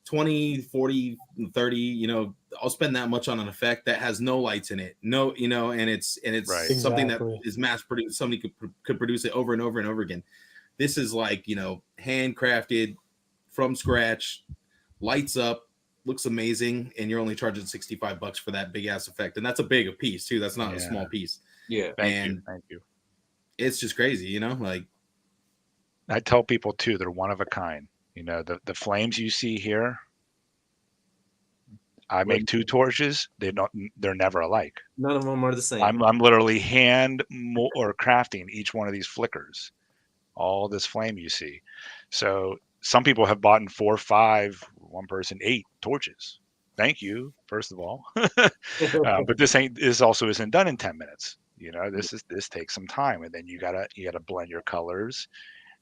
20, 40, 30. I'll spend that much on an effect that has no lights in it, and it's right. Something that is mass produced. Somebody could produce it over and over and over again. This is like handcrafted from scratch, lights up. Looks amazing, and you're only charging $65 for that big ass effect, and that's a big piece too. That's not a small piece. Yeah, thank you. It's just crazy, like I tell people too, they're one of a kind. The flames you see here. I make 2 torches. They're never alike. None of them are the same. I'm literally hand or crafting each one of these flickers. All this flame you see. So some people have bought 4, 5, one person 8 torches. Thank you, first of all. But this also isn't done in 10 minutes. This takes some time, and then you gotta blend your colors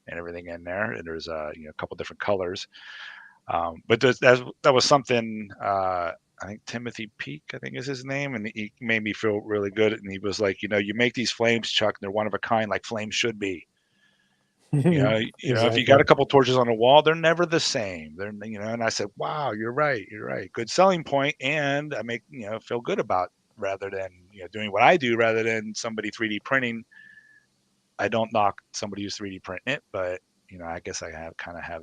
and everything in there. And there's a couple different colors. But that was something. I think Timothy Peak, I think is his name, and he made me feel really good. And he was like, you make these flames, Chuck, and they're one of a kind, like flames should be. Exactly. If you got a couple torches on the wall, they're never the same. They're, and I said, wow, you're right. Good selling point. And I make, feel good about rather than, doing what I do rather than somebody 3D printing. I don't knock somebody who's 3D printing it, but, I guess I have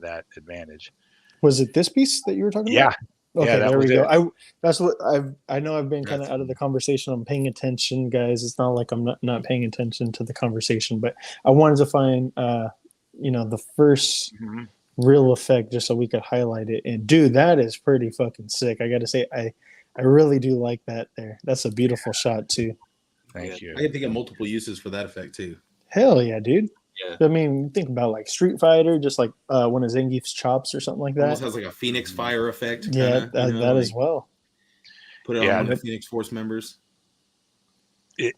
that advantage. Was it this piece that you were talking about? Okay, there we go. That's what I know. I've been kind of out of the conversation. I'm paying attention, guys. It's not like I'm not paying attention to the conversation, but I wanted to find, the first real effect just so we could highlight it. And dude, that is pretty fucking sick. I got to say, I really do like that there. That's a beautiful shot too. Thank you. I can think of multiple uses for that effect too. Hell yeah, dude. Yeah. I mean, think about like Street Fighter, just like one of Zangief's chops or something like that. Almost has like a Phoenix Fire effect. Yeah, that as well. Put it on the Phoenix Force members.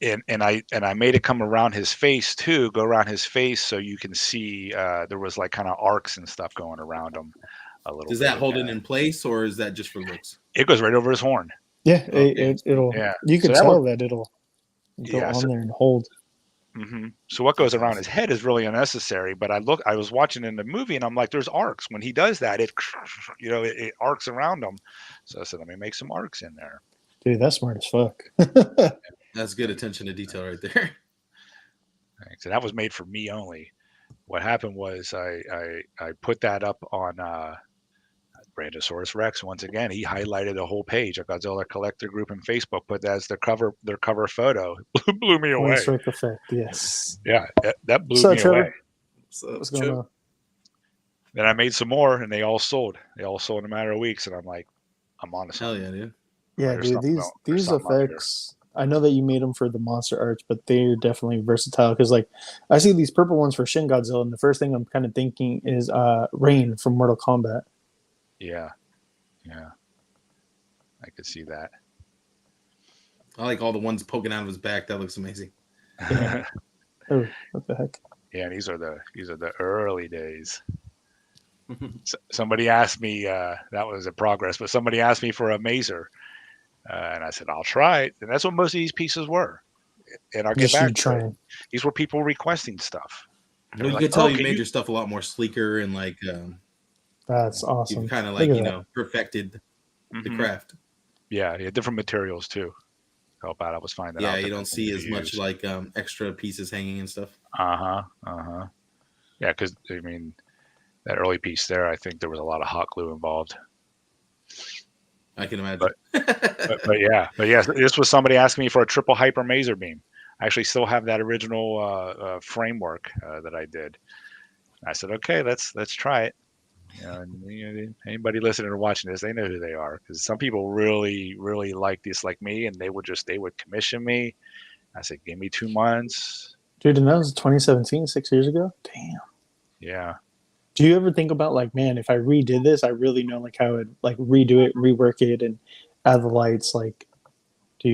And I made it come around his face too, go around his face so you can see there was like kind of arcs and stuff going around him a little. Does that hold it in place, or is that just for looks? It goes right over his horn. Yeah, it'll. Yeah. You can tell that it'll go on there and hold. Mm-hmm. So what goes around his head is really unnecessary. But I was watching in the movie, and I'm like, there's arcs. When he does that, it arcs around him. So I said, let me make some arcs in there. Dude, that's smart as fuck. That's good attention to detail right there. Thanks. And that was made for me only. What happened was I put that up on Brandosaurus Rex. Once again, he highlighted a whole page. A Godzilla collector group in Facebook put that as their cover photo. Blew me away. Strike effect, yes. Yeah, that blew me away. What's going on? Then I made some more, and they all sold. They all sold in a matter of weeks, and I'm like, I'm on to something. Hell yeah, dude. Yeah, dude, these effects, I know that you made them for the Monster Arts, but they're definitely versatile because, like, I see these purple ones for Shin Godzilla, and the first thing I'm kind of thinking is Rain from Mortal Kombat. Yeah. I could see that. I like all the ones poking out of his back. That looks amazing. Oh, what the heck? Yeah, these are the early days. Somebody asked me, that was a progress, but somebody asked me for a mazer, and I said I'll try it, and that's what most of these pieces were. And I'll get Just you back to it. trying. These were people requesting stuff. They Well, were you like, could tell "Oh, you can made you?" your stuff a lot more sleeker and like That's awesome. you've kind of Look like at that. perfected the Mhm. craft. Yeah, different materials too. Help out. I was finding Yeah, out you different don't things see to as much use. like extra pieces hanging and stuff. Yeah, because I mean, that early piece there, I think there was a lot of hot glue involved. I can imagine. But yeah, this was somebody asking me for a triple hyper mazer beam. I actually still have that original framework that I did. I said, okay, let's try it. Anybody listening or watching this, they know who they are, because some people really like this, like me, and they would commission me. I said, give me 2 months. Dude, and that was 2017, 6 years ago. Damn. Yeah. Do you ever think about like, man, if I redid this, I really know like how I would like redo it, rework it, and add the lights? Like, do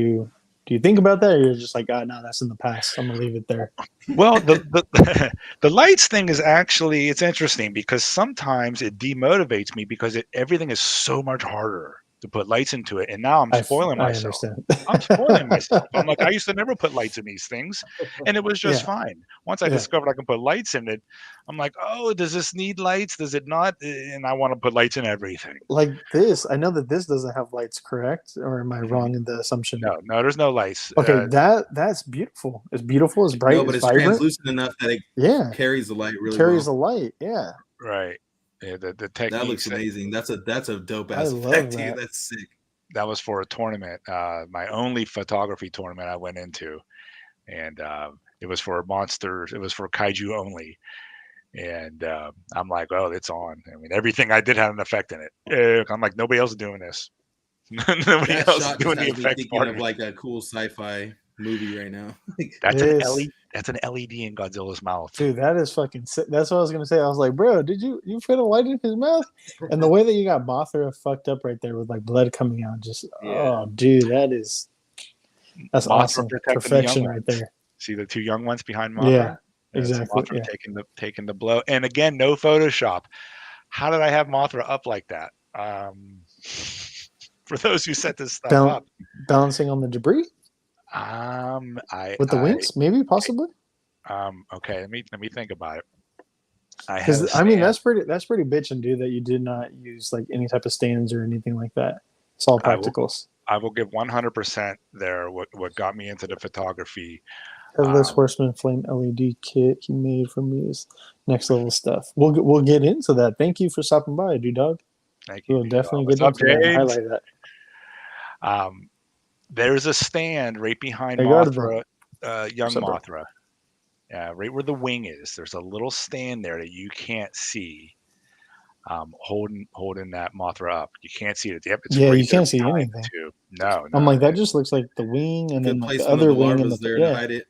you think about that, or you're just like, no, that's in the past. I'm gonna leave it there. Well, the the lights thing is actually, it's interesting because sometimes it demotivates me because everything is so much harder to put lights into it, and now I'm spoiling I myself. understand. I'm spoiling myself. I'm like, I used to never put lights in these things, and it was just Yeah. fine. Once I Yeah. discovered I can put lights in it, I'm like, oh, does this need lights? Does it not? And I want to put lights in everything. Like this, I know that this doesn't have lights, correct? Or am I wrong in the assumption? No, there's no lights. Okay, that's beautiful. It's beautiful. It's bright. No, but It's it's vibrant. translucent enough that it carries the light really carries well. the light. Yeah, Right. Yeah, the technique. That looks amazing. That's a dope I ass love effect, that. dude. That's sick. That was for a tournament, my only photography tournament I went into, and it was for monsters. It was for kaiju only, and I'm like, oh, it's on. I mean, everything I did had an effect in it. I'm like, nobody else is doing this. Nobody That else is shot doing just the has me effects thinking part of of it. like a cool sci-fi movie right now. That's This- an LED in Godzilla's mouth. Dude, that is fucking sick. That's what I was gonna say. I was like, bro, did you put a light in his mouth? And the way that you got Mothra fucked up right there with like blood coming out, just oh, dude, that's Mothra awesome. protecting the Perfection young right ones. there. See the 2 young ones behind Mothra? Yeah, That's exactly. Mothra Yeah. taking the blow. And again, no Photoshop. How did I have Mothra up like that? For those who set this stuff up, Balancing on the debris with the wings, maybe, possibly. Okay, let me think about it. Because I mean, that's pretty bitchin', dude. That you did not use like any type of stands or anything like that. It's all practicals. I will give 100% there. What got me into the photography. Headless Horseman Flame LED kit he made for me is next level stuff. We'll get into that. Thank you for stopping by, dude dog. Thank you. We'll definitely get What's into up, that and James? highlight that. There's a stand right behind Hey, Mothra, young What's up, bro? Mothra. Right where the wing is. There's a little stand there that you can't see. Holding that Mothra up. You can't see it. Yep, it's Yeah, right you can't see behind anything. too. No, I'm like, that just looks like the wing and Good then like place the one of other the wing and larvas there yeah. to hide it.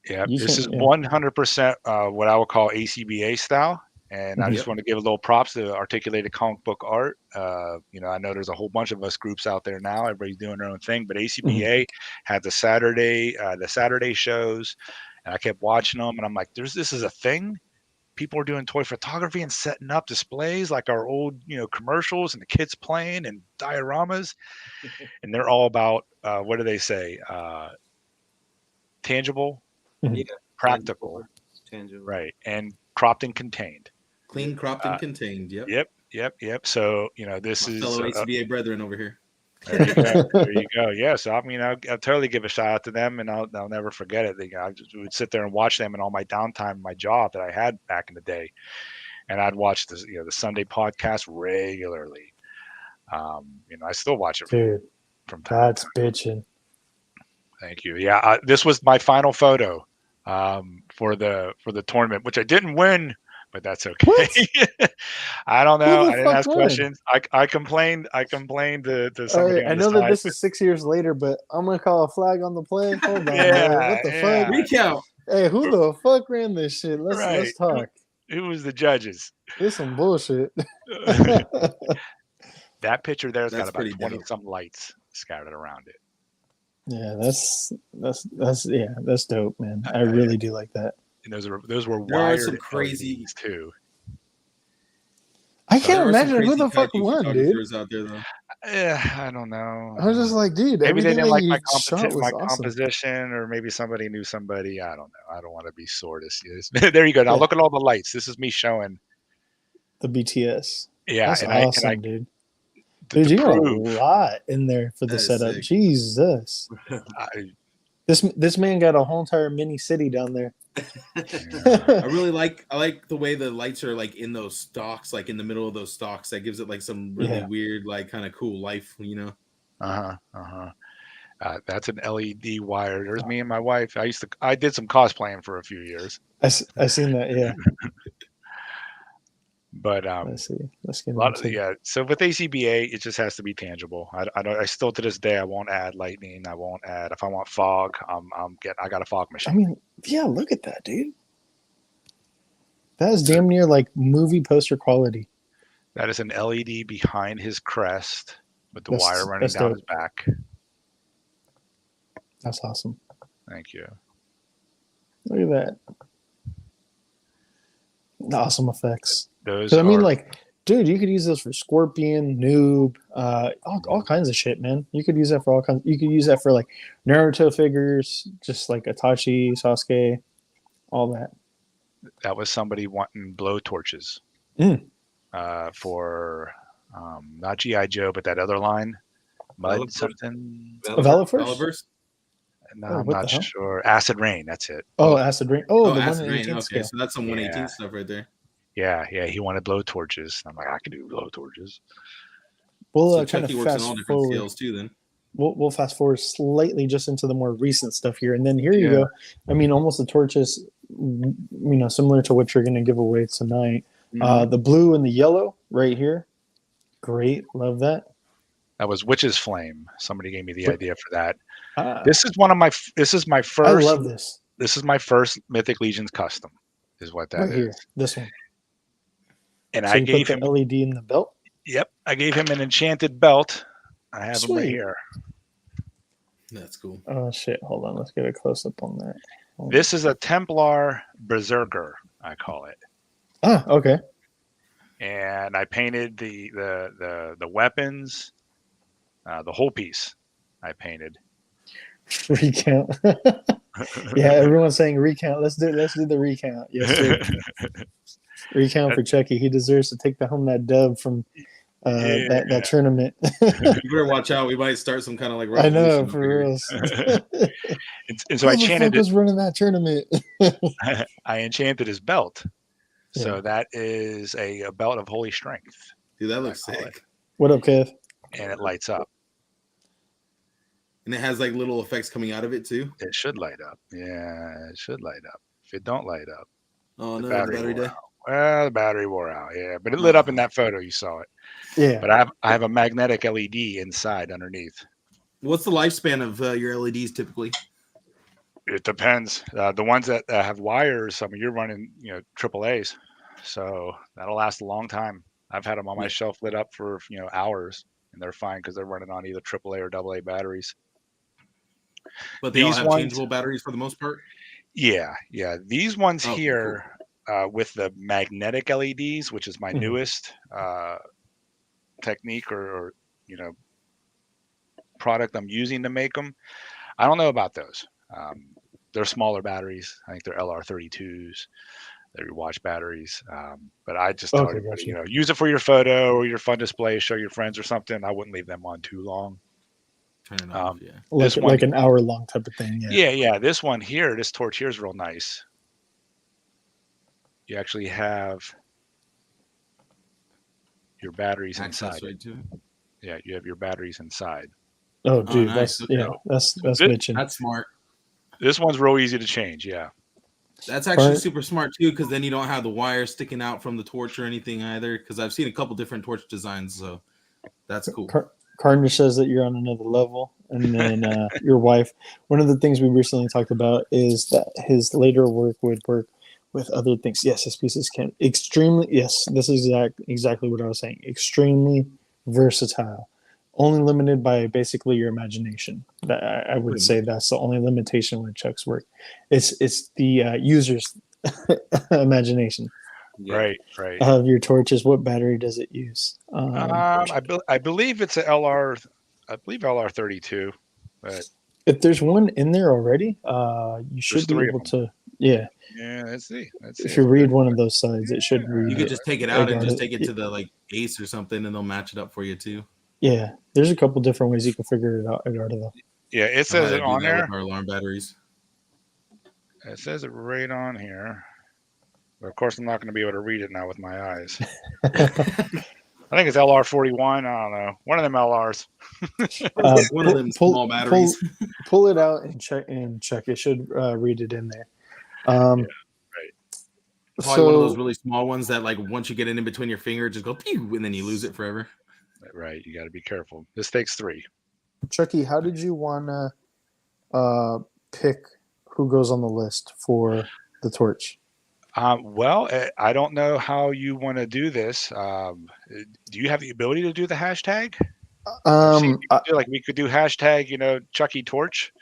Yeah, You this is can't- yeah. 100% what I would call ACBA style. And I Mhm. just want to give a little props to Articulated Comic Book Art. I know there's a whole bunch of us groups out there now. Everybody's doing their own thing, but ACBA had the Saturday shows, and I kept watching them, and I'm like, this is a thing. People are doing toy photography and setting up displays like our old, commercials and the kids playing and dioramas, and they're all about what do they say? Tangible, Mhm. Yeah, practical, tangible. right, and cropped and contained. Clean, cropped, and contained. Yep. Yep. So this My is fellow ACBA brethren over here. there you go. There you go. Yeah. So I'll totally give a shout out to them, and I'll never forget it. I just would sit there and watch them in all my downtime, my job that I had back in the day, and I'd watch the Sunday podcast regularly. I still watch it Dude, from time that's to time. bitching. Thank you. Yeah, this was my final photo for the tournament, which I didn't win, but that's okay. I don't know. Who the I didn't fuck ask won? questions. I complained. I complained to All somebody right, on I the know that side. this is 6 years later, but I'm gonna call a flag on the play. Hold on, Yeah, bro. What the yeah. fuck? Recount. Hey, who the fuck ran this shit? Let's talk. Who was the judges? This some bullshit. That picture there's got That's about pretty 20 dope. some lights scattered around it. Yeah, that's dope, man. I really do like that. And those were There are some wired crazy LEDs too. I There can't are some imagine who crazy the fuck kaiju won, dude. photographers out there, though. I don't know. I was just like, dude, Maybe they everything didn't that like you my shot was awesome. composition, or maybe somebody knew somebody. I don't know. I don't want to be sore to see this. There you go. Now Yeah. look at all the lights. This is me showing. The BTS. Yeah, That's and awesome, I dude. to Dude, you got a prove. lot in there for the That is setup. sick. Jesus. This man got a whole entire mini city down there. I like the way the lights are like in those stalks, like in the middle of those stalks. That gives it like some really weird, like kind of cool life, you know. That's an LED wire. There's me and my wife. I did some cosplaying for a few years. I seen that, yeah. But Let's see. Let's get a lot into of So with ACBA, it just has to be tangible. I still to this day I won't add lightning. I won't add if I want fog. I got a fog machine. I mean, yeah, look at that, dude. That is damn near like movie poster quality. That is an LED behind his crest with the wire running down his back. That's awesome. Thank you. Look at that. The awesome effects. Those I mean, like, dude, you could use those for Scorpion, Noob, all kinds of shit, man. You could use that for all kinds. You could use that for like Naruto figures, just like Itachi, Sasuke, all that. That was somebody wanting blow torches for not GI Joe, but that other line, Mud something. Valiverse? No, I'm not sure. Acid Rain, that's it. Oh, Acid Rain. Oh, the Acid 1/18 Rain. Okay, scale. so that's some 1/18 stuff right there. Yeah, he wanted blow torches. I'm like, I can do blow torches. We'll So kind of Chucky works on all fast different forward. scales too. Then we'll fast forward slightly just into the more recent stuff here, and then here you go. I mean, almost the torches, similar to what you're going to give away tonight. The blue and the yellow right here, great, love that. That was Witch's Flame. Somebody gave me the idea for that. This is my first. I love this. This is my first Mythic Legions custom. Is what that is. Here, this one. And so I you gave put the him LED in the belt. Yep, I gave him an enchanted belt. I have him right here. That's cool. Oh shit! Hold on, let's get a close up on that. This is a Templar Berserker, I call it. Ah, okay. And I painted the weapons, the whole piece. I painted. Recount. Yeah, everyone's saying recount. Let's do the recount. Yes, sir. Recount for Chucky. He deserves to take home that dub from that tournament. You better watch out. We might start some kind of like. I know, for real. And so I enchanted. Was running that tournament. I enchanted his belt. So that is a belt of holy strength. Dude, that looks sick. What up, Kev? And it lights up. And it has like little effects coming out of it too. It should light up. Yeah, it should light up. If it don't light up, oh no, the battery dead. Well, the battery wore out. Yeah, but it lit up in that photo. You saw it. Yeah. But I have a magnetic LED inside underneath. What's the lifespan of your LEDs typically? It depends. The ones that have wires, I mean, you're running, AAAs, so that'll last a long time. I've had them on my shelf lit up for hours, and theyey're fine because they're running on either AAA or AA batteries. But they all have changeable batteries for the most part? Yeah. These ones here with the magnetic LEDs, which is my newest technique or product I'm using to make them. I don't know about those. They're smaller batteries. I think they're LR32s. They're your watch batteries. But I just tell everybody, use it for your photo or your fun display, show your friends or something. I wouldn't leave them on too long. Turn it off, like an hour long type of thing. Yeah. This one here, this torch here is real nice. You actually have your batteries inside. Right to it. Yeah, you have your batteries inside. Oh, dude, nice. That's bitching. That's smart. This one's real easy to change. Yeah. That's actually super smart too, because then you don't have the wire sticking out from the torch or anything either. Because I've seen a couple different torch designs, so that's cool. Carnage says that you're on another level, and then your wife. One of the things we recently talked about is that his later work would work with other things. Yes, his pieces can extremely. Yes, this is exactly what I was saying. Extremely versatile. only limited by basically your imagination. That I would say that's the only limitation with Chuck's work. It's the user's imagination. Yeah. Right. Of your torches. What battery does it use? I believe it's a LR. I believe LR32. But if there's one in there already, you should be three able of to. Yeah. Yeah, let's see. If you read one of those sides, it should read. You could it. just take it out and just take it to the like Ace or something, and they'll match it up for you too. Yeah, there's a couple different ways you can figure it out. Yeah, it says it on there. With our alarm batteries. It says it right on here. But of course, I'm not going to be able to read it now with my eyes. I think it's LR41. I don't know. One of them LRs. One of them small batteries. Pull it out and check. It should read it in there. Right. Probably one of those really small ones that, like, once you get it in between your finger, just go pew, and then you lose it forever. Right. You got to be careful. This takes 3. Chucky, how did you want to pick who goes on the list for the torch? Well, I don't know how you want to do this. Do you have the ability to do the hashtag? We could do hashtag, Chucky torch,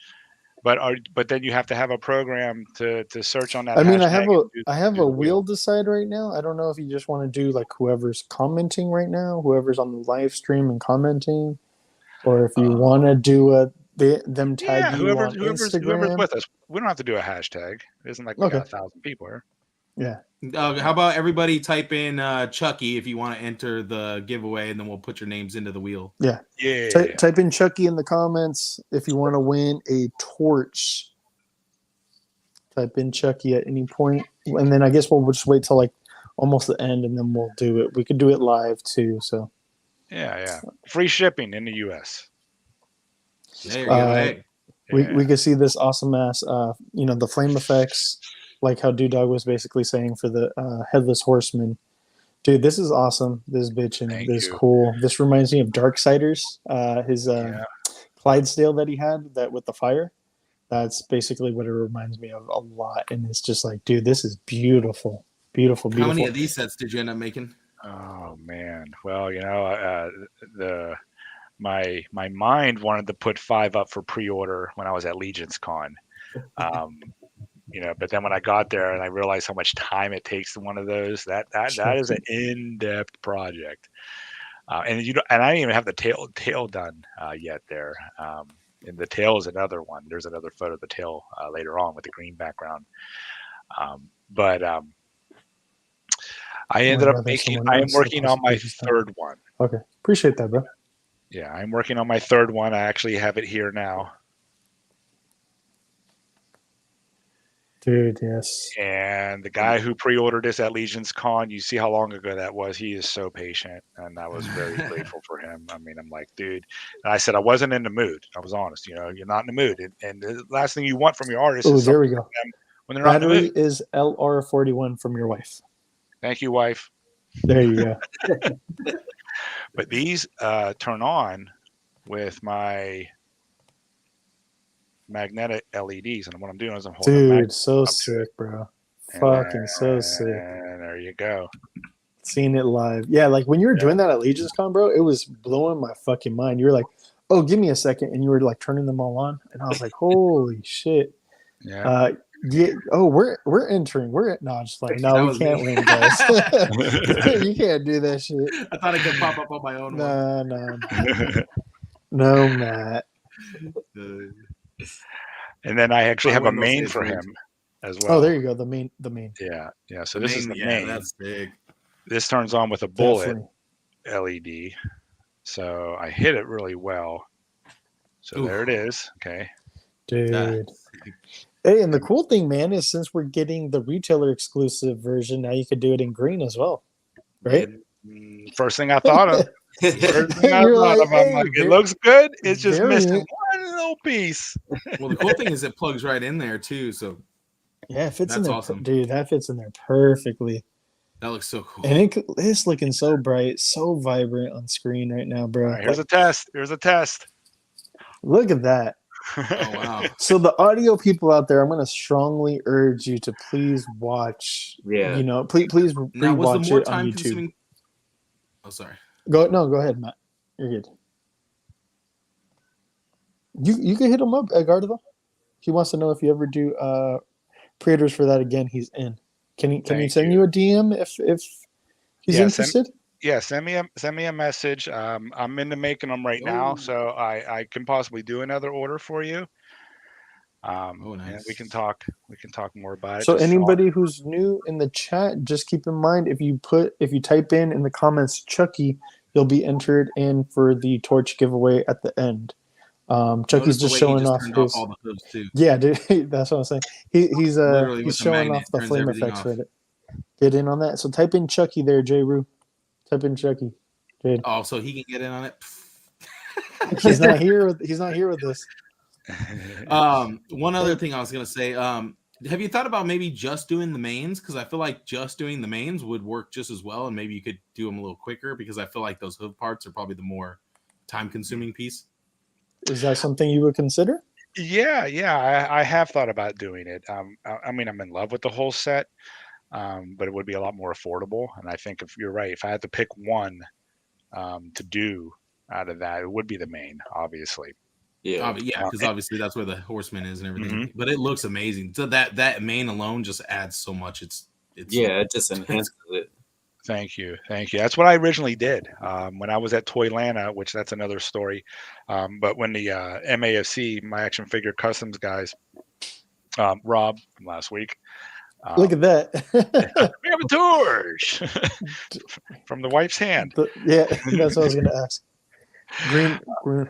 but then you have to have a program to search on that. I mean, I have a wheel decide right now. I don't know if you just want to do like whoever's commenting right now, whoever's on the live stream and commenting, or if you want to do them tag you on Instagram. Whoever's with us. We don't have to do a hashtag. It isn't like we got 1,000 people here. Yeah. How about everybody type in Chucky if you want to enter the giveaway, and then we'll put your names into the wheel. Yeah. Yeah. Type in Chucky in the comments if you want to win a torch. Type in Chucky at any point, and then I guess we'll just wait till like almost the end, and then we'll do it. We could do it live too. So. Yeah. Free shipping in the U.S. There you go. Hey. We could see this awesome ass, the flame effects. Like how Dog was basically saying for the Headless Horseman. Dude, this is awesome. This bitch and this is cool. This reminds me of Darksiders, his Clydesdale that he had that with the fire. That's basically what it reminds me of a lot. And it's just like, dude, this is beautiful. Beautiful. How many of these sets did you end up making? Oh man. Well, my mind wanted to put 5 up for pre-order when I was at Legion's Con. But then when I got there and I realized how much time it takes to one of those, that is an in-depth project. And I didn't even have the tail done yet there. And the tail is another one. There's another photo of the tail later on with the green background. I ended up I am working on my third one. Okay. Appreciate that, bro. Yeah, I'm working on my third one. I actually have it here now. Dude, yes. And the guy who pre-ordered this at Legion's Con, you see how long ago that was. He is so patient, and I was very grateful for him. I mean, I'm like, dude. And I said I wasn't in the mood. I was honest. You're not in the mood. And the last thing you want from your artist is there we go. When they're not in the mood. Is LR41 from your wife. Thank you, wife. There you go. But these turn on with my magnetic LEDs, and what I'm doing is I'm holding. Dude, so sick, bro. Fucking so sick. And there you go. Seeing it live, yeah. Like when you were doing that at Legion's Con, bro, it was blowing my fucking mind. You were like, "Oh, give me a second," and you were like turning them all on, and I was like, "Holy shit!" Yeah. Oh, we're entering. No, just like no, we can't win, guys. You can't do that shit. I thought I could pop up on my own. No, Matt. And then I actually have a main for him as well. Oh, there you go. The main. Yeah. So this is the main. That's big. This turns on with a bullet LED. So I hit it really well. So there it is. Okay. Dude. Hey, and the cool thing, man, is since we're getting the retailer exclusive version, now you could do it in green as well. Right? First thing I thought of. It looks good. It's just missing one little piece. Well, the cool thing is it plugs right in there too. So yeah, it fits in there. Awesome. Dude, that fits in there perfectly. That looks so cool. And it's looking so bright, so vibrant on screen right now, bro. Right, here's a test. Look at that. Oh wow. So the audio people out there, I'm going to strongly urge you to please watch. Yeah. Please now, was watch the more it on time YouTube. consuming? Oh, sorry. Go ahead, Matt. You're good. You can hit him up, Edgardo. He wants to know if you ever do pre-orders for that again. He's in. Can he send you a DM if he's interested? Send me a message. I'm into making them right now, so I can possibly do another order for you. Nice. And we can talk more about it. So anybody who's new in the chat, just keep in mind if you type in the comments Chucky, you'll be entered in for the torch giveaway at the end. Chucky's just showing off his all the hooves too. Yeah, dude, that's what I'm saying. He's showing off the flame effects right. Get in on that. So type in Chucky there, J. Rue. Type in Chucky. Jade. Oh, so he can get in on it. He's not here with us. One other thing I was gonna say. Have you thought about maybe just doing the mains? Because I feel like just doing the mains would work just as well, and maybe you could do them a little quicker. Because I feel like those hood parts are probably the more time-consuming piece. Is that something you would consider? Yeah, I have thought about doing it. I mean, I'm in love with the whole set, but it would be a lot more affordable. And I think if you're right, if I had to pick one to do out of that, it would be the main, obviously. Yeah, because obviously that's where the horseman is and everything. Mm-hmm. But it looks amazing. So that main alone just adds so much. It just enhances it. Thank you. That's what I originally did when I was at Toylanta, which that's another story. But when the MAFC, my action figure customs guys, Rob from last week. Look at that. We have a torch from the wife's hand. Yeah, that's what I was going to ask. Green.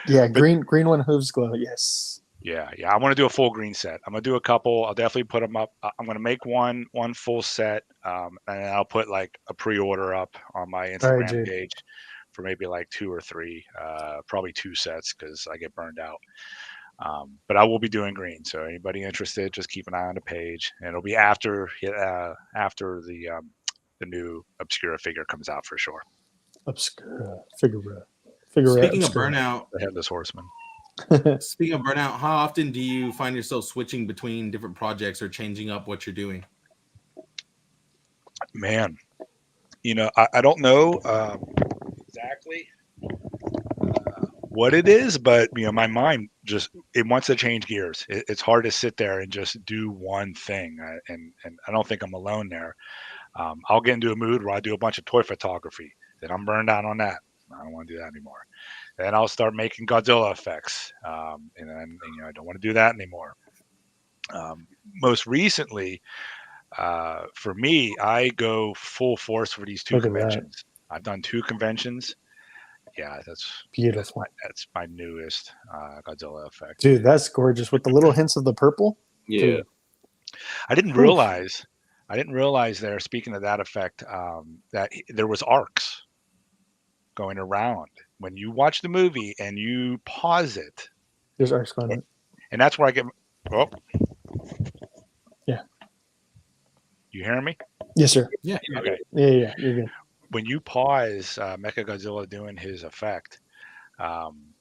Yeah, green one hooves glow. Yes. Yeah. I want to do a full green set. I'm gonna do a couple. I'll definitely put them up. I'm gonna make one full set, and I'll put like a pre-order up on my Instagram page for maybe like 2 or 3, probably 2 sets because I get burned out. But I will be doing green. So anybody interested, just keep an eye on the page, and it'll be after the new Obscura figure comes out for sure. Obscura figure. Speaking of burnout, the Headless Horseman. Speaking of burnout, how often do you find yourself switching between different projects or changing up what you're doing? Man, I don't know exactly what it is, but my mind it wants to change gears. It's hard to sit there and just do one thing, and I don't think I'm alone there. I'll get into a mood where I do a bunch of toy photography. Then I'm burned out on that. I don't want to do that anymore. Then I'll start making Godzilla effects, and then I don't want to do that anymore. Most recently, for me, I go full force for these 2 conventions. I've done 2 conventions. Yeah, that's beautiful. That's my newest Godzilla effect. Dude, that's gorgeous with the little hints of the purple. Yeah, dude. I didn't realize there. Speaking of that effect, that there was arcs going around. When you watch the movie and you pause it, there's arcs going on. And that's where I get. Oh, yeah. You hearing me? Yes, sir. Yeah. Okay. Yeah. You're good. When you pause Mechagodzilla doing his effect,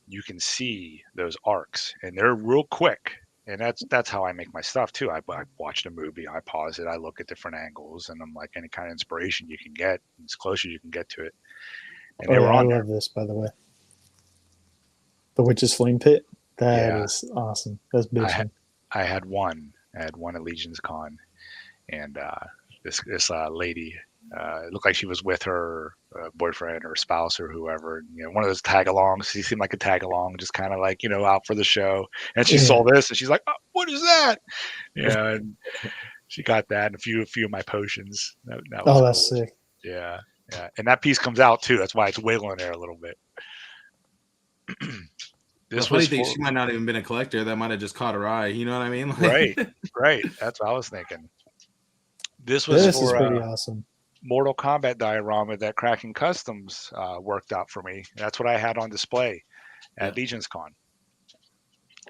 you can see those arcs, and they're real quick. And that's how I make my stuff too. I watch the movie, I pause it, I look at different angles, and I'm like, any kind of inspiration you can get, as close as you can get to it. And they were on I love this, by the way. The Witch's Flame Pit. That is awesome. That's bitchin'. I had one at Legion's Con, and this lady, it looked like she was with her boyfriend or spouse or whoever. One of those tag-alongs. She seemed like a tag-along, just kind of like out for the show. And she saw this, and she's like, "Oh, what is that?" Yeah, and she got that and a few of my potions. That was that's cool. sick. Yeah. Yeah, and that piece comes out too. That's why it's wiggling there a little bit. She might not even been a collector. That might have just caught her eye. You know what I mean? Right. That's what I was thinking. This is pretty awesome. Mortal Kombat diorama that Kraken Customs worked out for me. That's what I had on display at Legion's Con.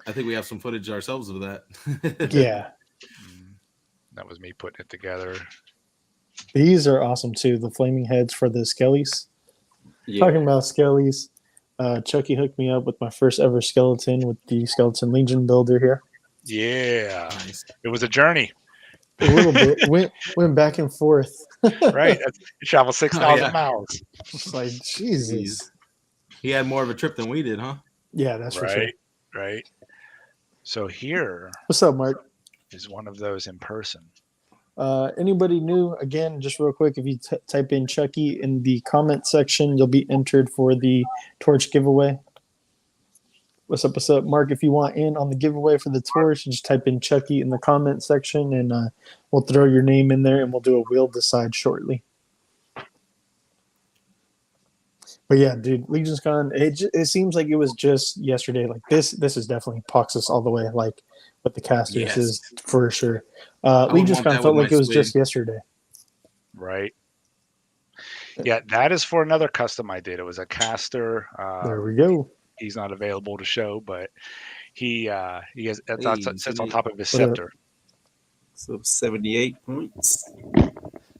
I think we have some footage ourselves of that. Yeah. That was me putting it together. These are awesome too. The flaming heads for the Skellies. Yeah. Talking about Skellies, Chucky hooked me up with my first ever skeleton with the Skeleton Legion builder here. Yeah, nice. It was a journey. A little bit. went back and forth. Right, you traveled 6,000 miles. It's like Jesus. He had more of a trip than we did, huh? Yeah, that's for sure. Right. So here What's up, Mark? is one of those in person. Anybody new? Again, just real quick, if you type in Chucky in the comment section, you'll be entered for the torch giveaway. What's up, Mark? If you want in on the giveaway for the torch, just type in Chucky in the comment section, and we'll throw your name in there, and we'll do a wheel decide shortly. But yeah, dude, Legion's Con. It seems like it was just yesterday. Like this is definitely Poxus all the way. Like what the casters is for sure. Legion's Con felt like it was just yesterday. Right. Yeah, that is for another custom I did. It was a caster. There we go. He's not available to show, but he has sits on top of his scepter. So 78 points.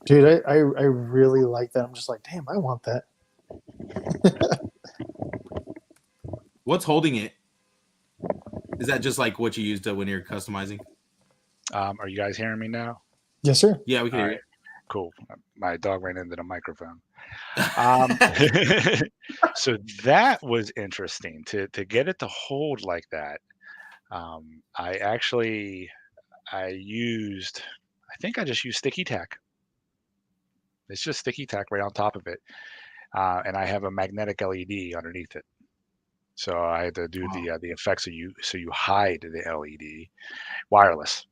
Dude, I really like that. I'm just like, damn, I want that. What's holding it? Is that just like what you used when you're customizing? Are you guys hearing me now? Yes, sir. Yeah, we can hear you. Cool. My dog ran into the microphone. So that was interesting to get it to hold like that. I think I just used sticky tack. It's just sticky tack right on top of it. And I have a magnetic LED underneath it. So I had to do the effects so you hide the LED wireless.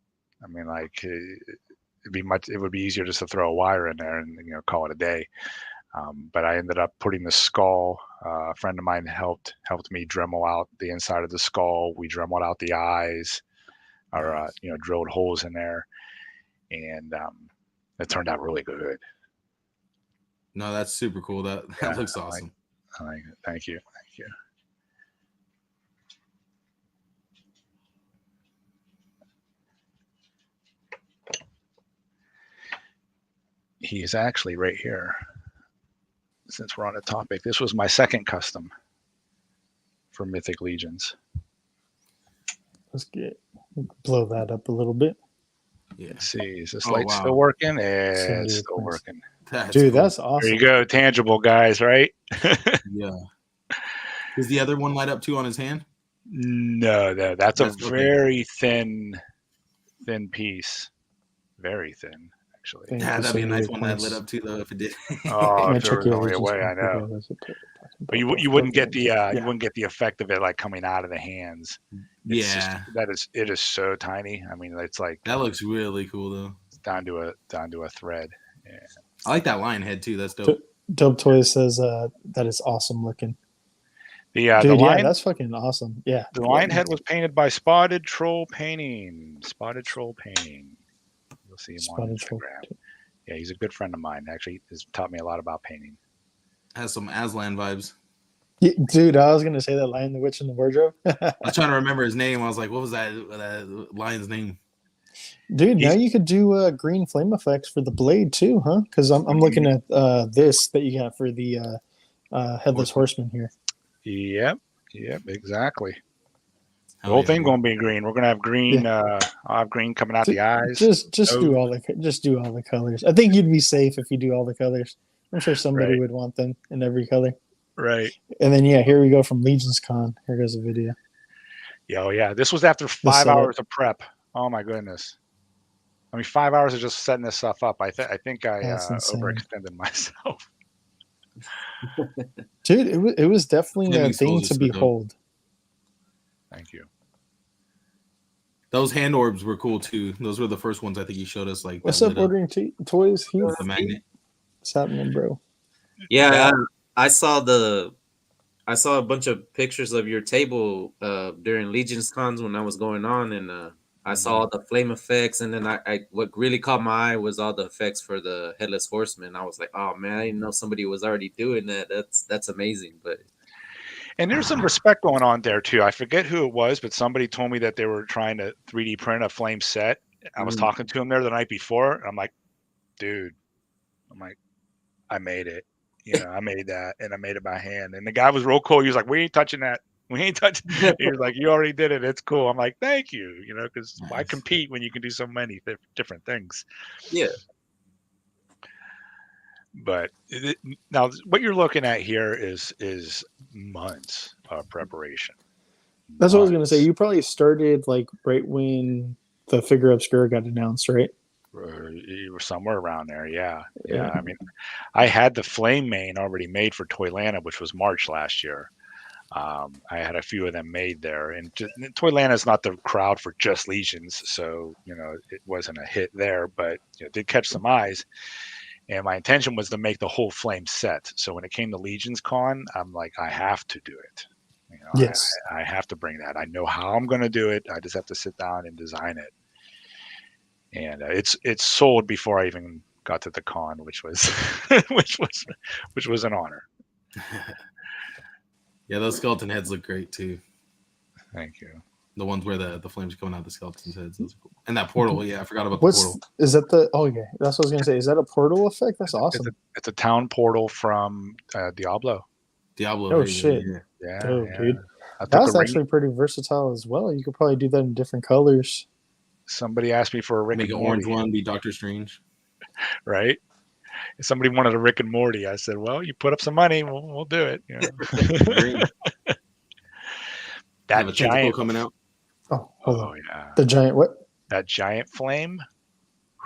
I mean, like it would be easier just to throw a wire in there and call it a day. But I ended up putting the skull. A friend of mine helped me Dremel out the inside of the skull. We Dremeled out the eyes, or drilled holes in there, and it turned out really good. No, that's super cool. That looks awesome. I like it. Thank you. He is actually right here. Since we're on the topic, this was my second custom for Mythic Legions. Let's blow that up a little bit. Yeah. Let's see, is this light still working? Yeah, it's still working. Dude, that's awesome. There you go, tangible guys, right? Yeah. Does the other one light up too on his hand? No, that's a very thin piece. Very thin, actually. Yeah, that'd be a nice one that lit up too, though, if it did. Oh, if there was only a way, I know. But you wouldn't get the you wouldn't get the effect of it like coming out of the hands. It is so tiny. I mean, it's like that looks really cool though. It's down to a thread. Yeah. I like that lion head too. That's dope. Dope Toys says that is awesome looking. The lion, that's fucking awesome. Yeah. The lion head was painted by Spotted Troll Painting. You'll see him on Instagram. Yeah, he's a good friend of mine. Actually, he's taught me a lot about painting. Has some Aslan vibes. Yeah, dude, I was gonna say that Lion, the Witch, and the Wardrobe. I was trying to remember his name. I was like, what was that lion's name? Dude, now you could do green flame effects for the blade too, huh? Because I'm looking at this that you got for the Headless Horseman here. Yep, exactly. The whole thing gonna be green. We're gonna have green. I'll have green coming out the eyes. Just do all the colors. I think you'd be safe if you do all the colors. I'm sure somebody would want them in every color. Right. And then here we go from Legion's Con. Here goes the video. Yeah. This was after 5 hours of prep. Oh my goodness. I mean, 5 hours of just setting this stuff up. I think I overextended myself. Dude, it was definitely a thing to behold. Thank you. Those hand orbs were cool too. Those were the first ones I think he showed us. Like, what's up, ordering toys? The magnet. What's happening, bro? Yeah, I saw a bunch of pictures of your table during Legion's Cons when I was going on, and I saw the flame effects, and then I what really caught my eye was all the effects for the Headless Horseman. I was like, oh man, I didn't know somebody was already doing that. That's amazing. And there's some respect going on there too. I forget who it was, but somebody told me that they were trying to 3D print a flame set. I was talking to him there the night before, and I'm like, dude, I made it. I made that, and I made it by hand. And the guy was real cool. He was like, we ain't touching that. We ain't touching it. He was like, you already did it. It's cool. I'm like, thank you. Because why compete when you can do so many different things? Yeah. But now what you're looking at here is months of preparation. That's what I was gonna say. months. You probably started like right when the figure obscura got announced, right? You were somewhere around there. Yeah. Yeah. I mean, I had the Flame Main already made for Toylanta, which was March last year. I had a few of them made there, and Toylanta is not the crowd for just Legions, so it wasn't a hit there, but it did catch some eyes. And my intention was to make the whole Flame set. So when it came to Legions Con, I'm like, I have to do it. Yes. I have to bring that. I know how I'm going to do it. I just have to sit down and design it. And it's sold before I even got to the con, which was which was an honor. Yeah, those skeleton heads look great too. Thank you. The ones where the flames are coming out of the skeleton's heads. Those are cool. And that portal, yeah, I forgot about the portal. Is that the? Oh yeah, that's what I was gonna say. Is that a portal effect? That's awesome. It's a town portal from Diablo. Oh shit! Yeah, dude, that's actually pretty versatile as well. You could probably do that in different colors. Somebody asked me for a Rick Make and an orange Morty. one, be Doctor Strange. Right? If somebody wanted a Rick and Morty, I said, well, you put up some money, we'll do it. That giant coming out. Oh, hold on. Yeah. The giant what? That giant flame.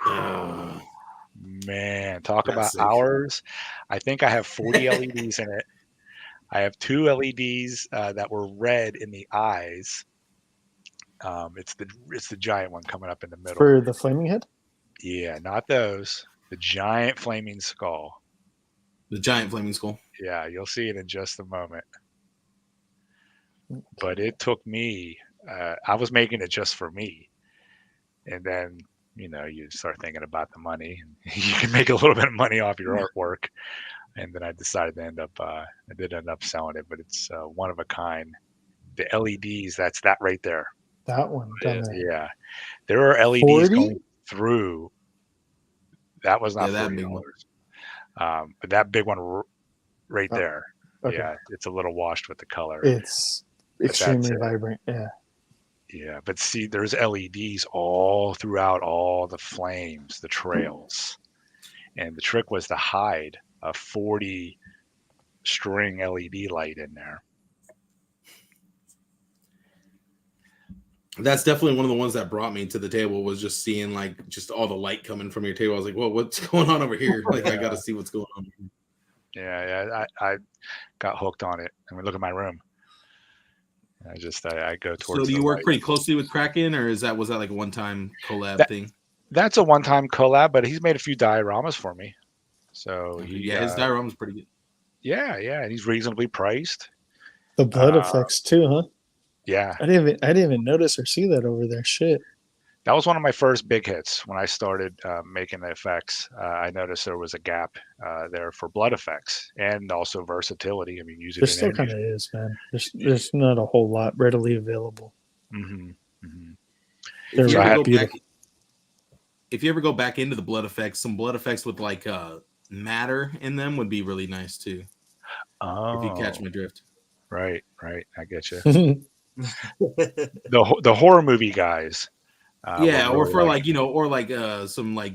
Yeah. Man, talk That's about sick. hours. I think I have 40 LEDs in it. I have 2 LEDs that were red in the eyes. It's the giant one coming up in the middle. For the flaming head? Yeah, not those. The giant flaming skull. The giant flaming skull. Yeah, you'll see it in just a moment. But it took me, I was making it just for me. And then, you start thinking about the money. And you can make a little bit of money off your artwork. And then I decided to I did end up selling it, but it's one of a kind. The LEDs, that's that right there. That one down there. Yeah. There are LEDs 40? going through. That was not that $40. big one. But that big one right there. Okay. Yeah, it's a little washed with the color. It's extremely vibrant. Yeah. Yeah, but see, there's LEDs all throughout all the flames, the trails. And the trick was to hide a 40 string LED light in there. That's definitely one of the ones that brought me to the table, was just seeing like just all the light coming from your table. I was like, "Whoa, what's going on over here?" Like, I got to see what's going on. Yeah, I got hooked on it. I mean, look at my room. I go towards. So do you work pretty closely with Kraken, or was that like a one-time collab thing? That's a one-time collab, but he's made a few dioramas for me. So his diorama's pretty good. Yeah, and he's reasonably priced. The blood effects too, huh? Yeah, I didn't even notice or see that over there. Shit. That was one of my first big hits when I started making the effects. I noticed there was a gap there for blood effects and also versatility. I mean, there still kind of is, man. There's not a whole lot readily available. Mm-hmm. Mm-hmm. If you ever go back into the blood effects, some blood effects with like matter in them would be really nice too. Oh, if you catch my drift. Right. I get you. the horror movie guys. Or for some like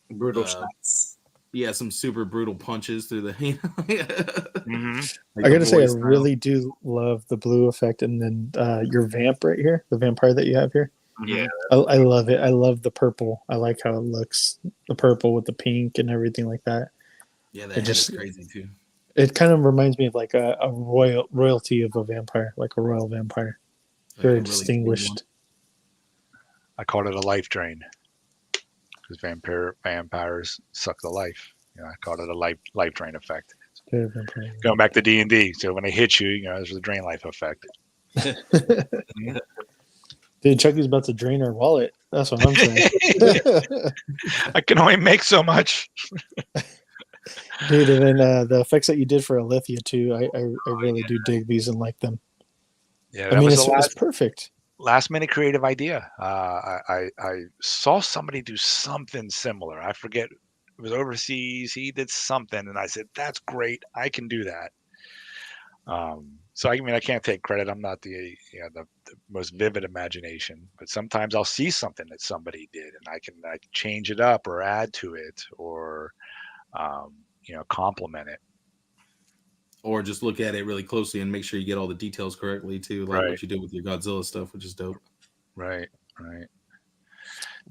brutal shots. Yeah, some super brutal punches through the. Mm-hmm. I gotta say, I really do love the blue effect, and then your vamp right here, the vampire that you have here. Yeah, I love it. I love the purple. I like how it looks, the purple with the pink and everything like that. Yeah, that is crazy too. It kind of reminds me of like a royalty of a vampire, like a royal vampire. Very distinguished. I called it a life drain because vampires suck the life. I called it a life drain effect. Going back to D&D, so when they hit you, there's a drain life effect. Dude, Chucky's about to drain our wallet. That's what I'm saying. I can only make so much. Dude, and then the effects that you did for Alethea too, I really do dig these and like them. Yeah, I mean, it's perfect. Last minute creative idea. I saw somebody do something similar. I forget. It was overseas. He did something, and I said, "That's great. I can do that." So I can't take credit. I'm not the most vivid imagination, but sometimes I'll see something that somebody did, and I can change it up or add to it or complement it. or just look at it really closely and make sure you get all the details correctly too, like Right. what you did with your Godzilla stuff, which is dope. Right. One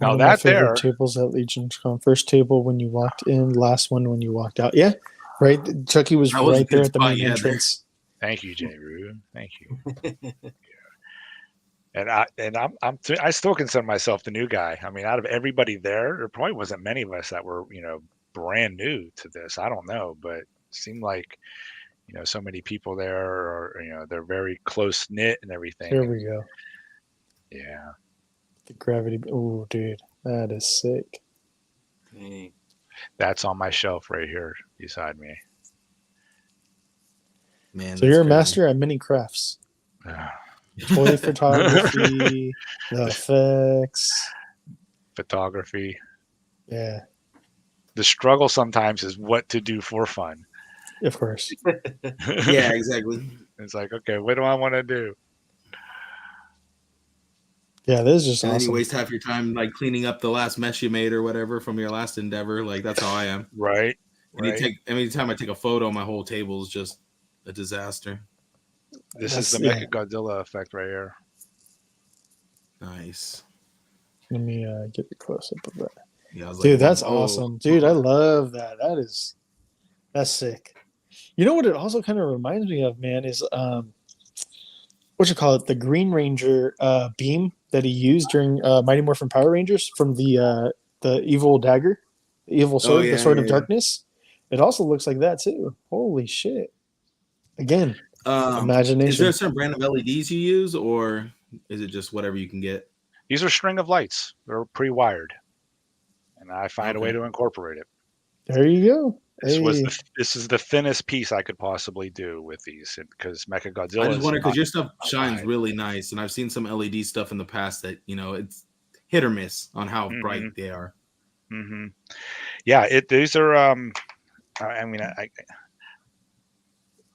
Now of my that favorite there, tables at Legion's Con. First table when you walked in, last one when you walked out. Yeah, right. Chucky was That was a right there good at the spot main you had there. entrance. thank you, J. Rue. Thank you. And I still consider myself the new guy. I mean, out of everybody there probably wasn't many of us that were, brand new to this. I don't know, but it seemed like, so many people there are, they're very close knit and everything. Here we go. Yeah. The gravity. Oh, dude, that is sick. Dang. That's on my shelf right here beside me. Man, So you're a master at many crafts. Toy photography, the effects. Photography. Yeah, The struggle sometimes is what to do for fun. of course. Yeah, exactly. It's like, okay, what do I want to do? Yeah, this is just And then awesome. you waste half your time like cleaning up the last mess you made or whatever from your last endeavor. Like that's how I am. Right. Anytime I take a photo, my whole table is just a disaster. This is the Mecha Godzilla effect right here. Nice. Let me get a close up of that. Yeah, I was Dude, like, that's oh. awesome. Dude, I love that. That's sick. You know what it also kind of reminds me of, man, is what you call it, the Green Ranger beam that he used during Mighty Morphin Power Rangers from the evil dagger, the evil sword, the sword of darkness. It also looks like that too. Holy shit. Again, imagination. Is there a certain brand of LEDs you use, or is it just whatever you can get? These are string of lights. They're pre-wired, and I find a way to incorporate it. There you go. This is the thinnest piece I could possibly do with these, because Mecha Godzilla. I just wonder because your stuff shines really nice, and I've seen some LED stuff in the past that it's hit or miss on how bright they are. Mm-hmm. Yeah, these are. I mean,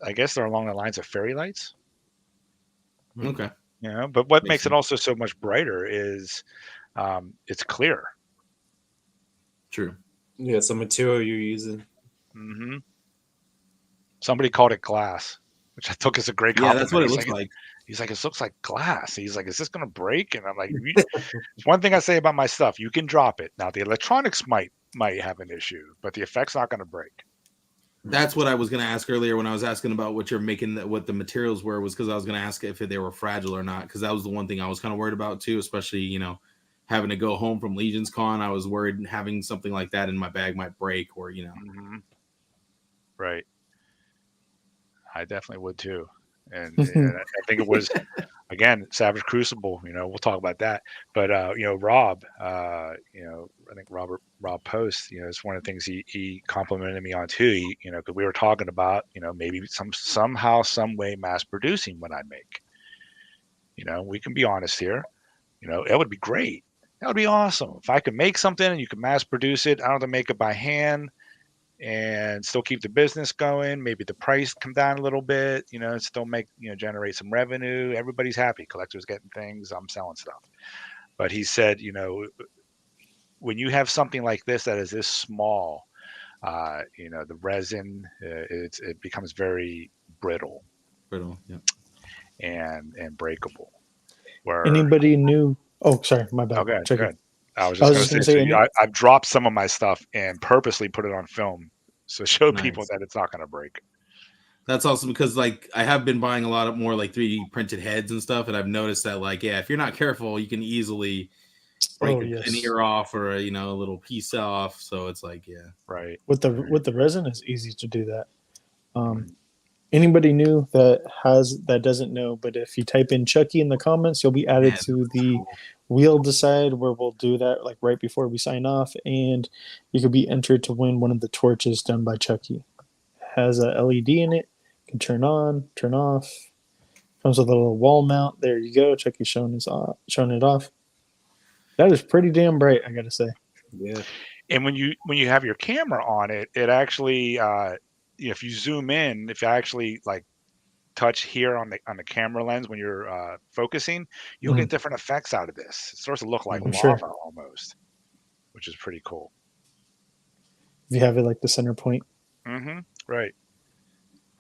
I guess they're along the lines of fairy lights. Okay. But what makes it also so much brighter is it's clear. True. Yeah, some material you're using. Mm-hmm. Somebody called it glass, which I took as a great compliment. Yeah, that's what it looks like. He's like, it looks like glass. He's like, is this going to break? And I'm like, it's one thing I say about my stuff. You can drop it. Now, the electronics might have an issue, but the effect's not going to break. That's what I was going to ask earlier when I was asking about what you're making, what the materials were, was because I was going to ask if they were fragile or not, because that was the one thing I was kind of worried about too, especially, having to go home from Legion's Con. I was worried having something like that in my bag might break or, Mm-hmm. Right. I definitely would too. And I think it was, again, Savage Crucible, we'll talk about that. But, Rob, I think Rob Post, it's one of the things he complimented me on too, because we were talking about, maybe somehow, some way mass producing what I make. We can be honest here. It would be great. That would be awesome. If I could make something and you could mass produce it, I don't have to make it by hand and still keep the business going. Maybe the price come down a little bit, still make, generate some revenue. Everybody's happy. Collectors getting things. I'm selling stuff. But he said, when you have something like this that is this small, the resin, it becomes very brittle. Yeah. And breakable. Where anybody knew? Oh, sorry, my bad. Okay, good. I was just going to say, I've dropped some of my stuff and purposely put it on film to show people that it's not going to break. That's awesome because, I have been buying a lot of more 3D printed heads and stuff, and I've noticed that, if you're not careful, you can easily break an ear off or a little piece off. So it's right. With the resin, it's easy to do that. Anybody new that doesn't know, but if you type in Chucky in the comments, you'll be added to the Wheel Decide, where we'll do that right before we sign off, and you could be entered to win one of the torches done by Chucky. It has a LED in it, can turn on, turn off. Comes with a little wall mount. There you go. Chucky's showing it off. That is pretty damn bright, I gotta say. Yeah. And when you have your camera on it, it actually if you zoom in, if you actually touch here on the camera lens when you're focusing, you'll get different effects out of this. It starts to look like lava almost, which is pretty cool. If you have it the center point. Mm-hmm. Right.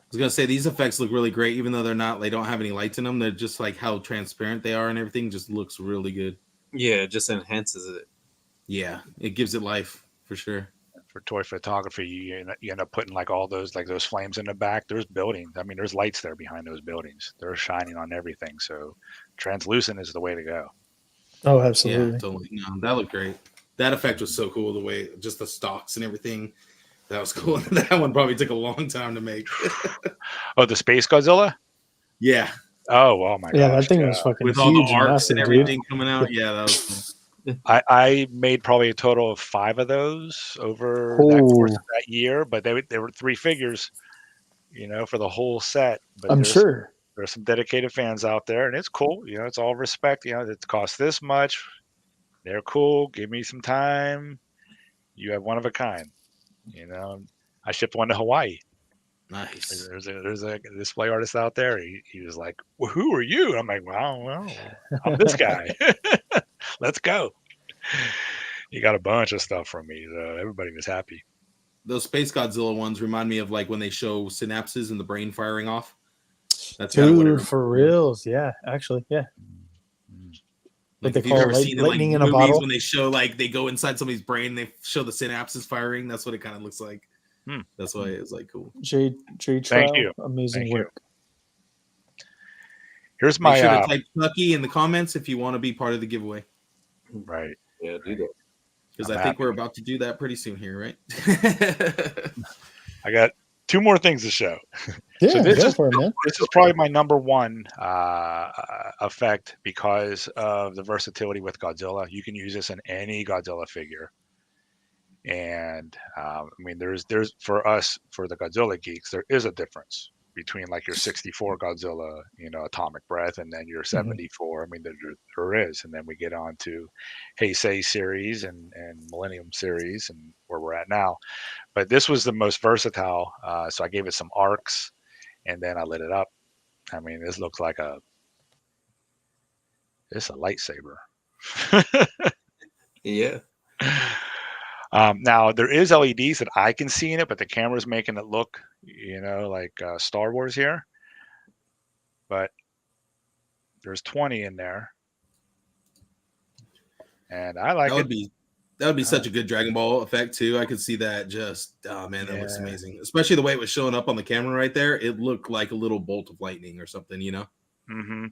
was gonna say these effects look really great, even though they don't have any lights in them. They're just like how transparent they are and everything just looks really good. Yeah, it just enhances it. Yeah, it gives it life for sure. For toy photography, you end up putting like all those flames in the back. There's buildings. I mean, there's lights there behind those buildings. They're shining on everything. So translucent is the way to go. Oh, absolutely. Yeah, totally. No, that looked great. That effect was so cool. The way just the stalks and everything. That was cool. That one probably took a long time to make. Oh, the Space Godzilla? Yeah. Oh my god. Yeah, that thing was fucking with huge, all the arcs massive, and everything dude. coming out. Yeah, that was cool. I made probably a total of 5 of those over that course of that year, but they were 3 figures, for the whole set. But I'm sure there's some dedicated fans out there, and it's cool. It's all respect. It costs this much. They're cool. Give me some time. You have one of a kind. I shipped one to Hawaii. Nice. There's a display artist out there. He was like, well, "Who are you?" And I'm like, "Well, I'm this guy. Let's go." He got a bunch of stuff from me, so everybody was happy. Those Space Godzilla ones remind me of like when they show synapses and the brain firing off. That's dude, for reals. Yeah, actually, yeah. Like if you've ever seen lightning in a bottle when they show like they go inside somebody's brain, they show the synapses firing. That's what it kind of looks like. That's why it's like cool. J Thank you. Amazing work. Here's my. Make sure to type Chucky in the comments if you want to be part of the giveaway. Right. Yeah, do that. Because I think we're about to do that pretty soon here, right? I got 2 more things to show. Yeah, so this is probably my number 1 effect because of the versatility with Godzilla. You can use this in any Godzilla figure. And I mean, there's for us, for the Godzilla geeks, there is a difference between like your 64 Godzilla, Atomic Breath, and then your 74. I mean, there is. And then we get on to Heisei series and Millennium series and where we're at now. But this was the most versatile. So I gave it some arcs and then I lit it up. I mean, this looks like it's a lightsaber. Yeah. Now there is LEDs that I can see in it, but the camera's making it look, like Star Wars here. But there's 20 in there, and I like it. That would be such a good Dragon Ball effect too. I could see that. Oh man, that looks amazing. Especially the way it was showing up on the camera right there. It looked like a little bolt of lightning or something, Mm-hmm.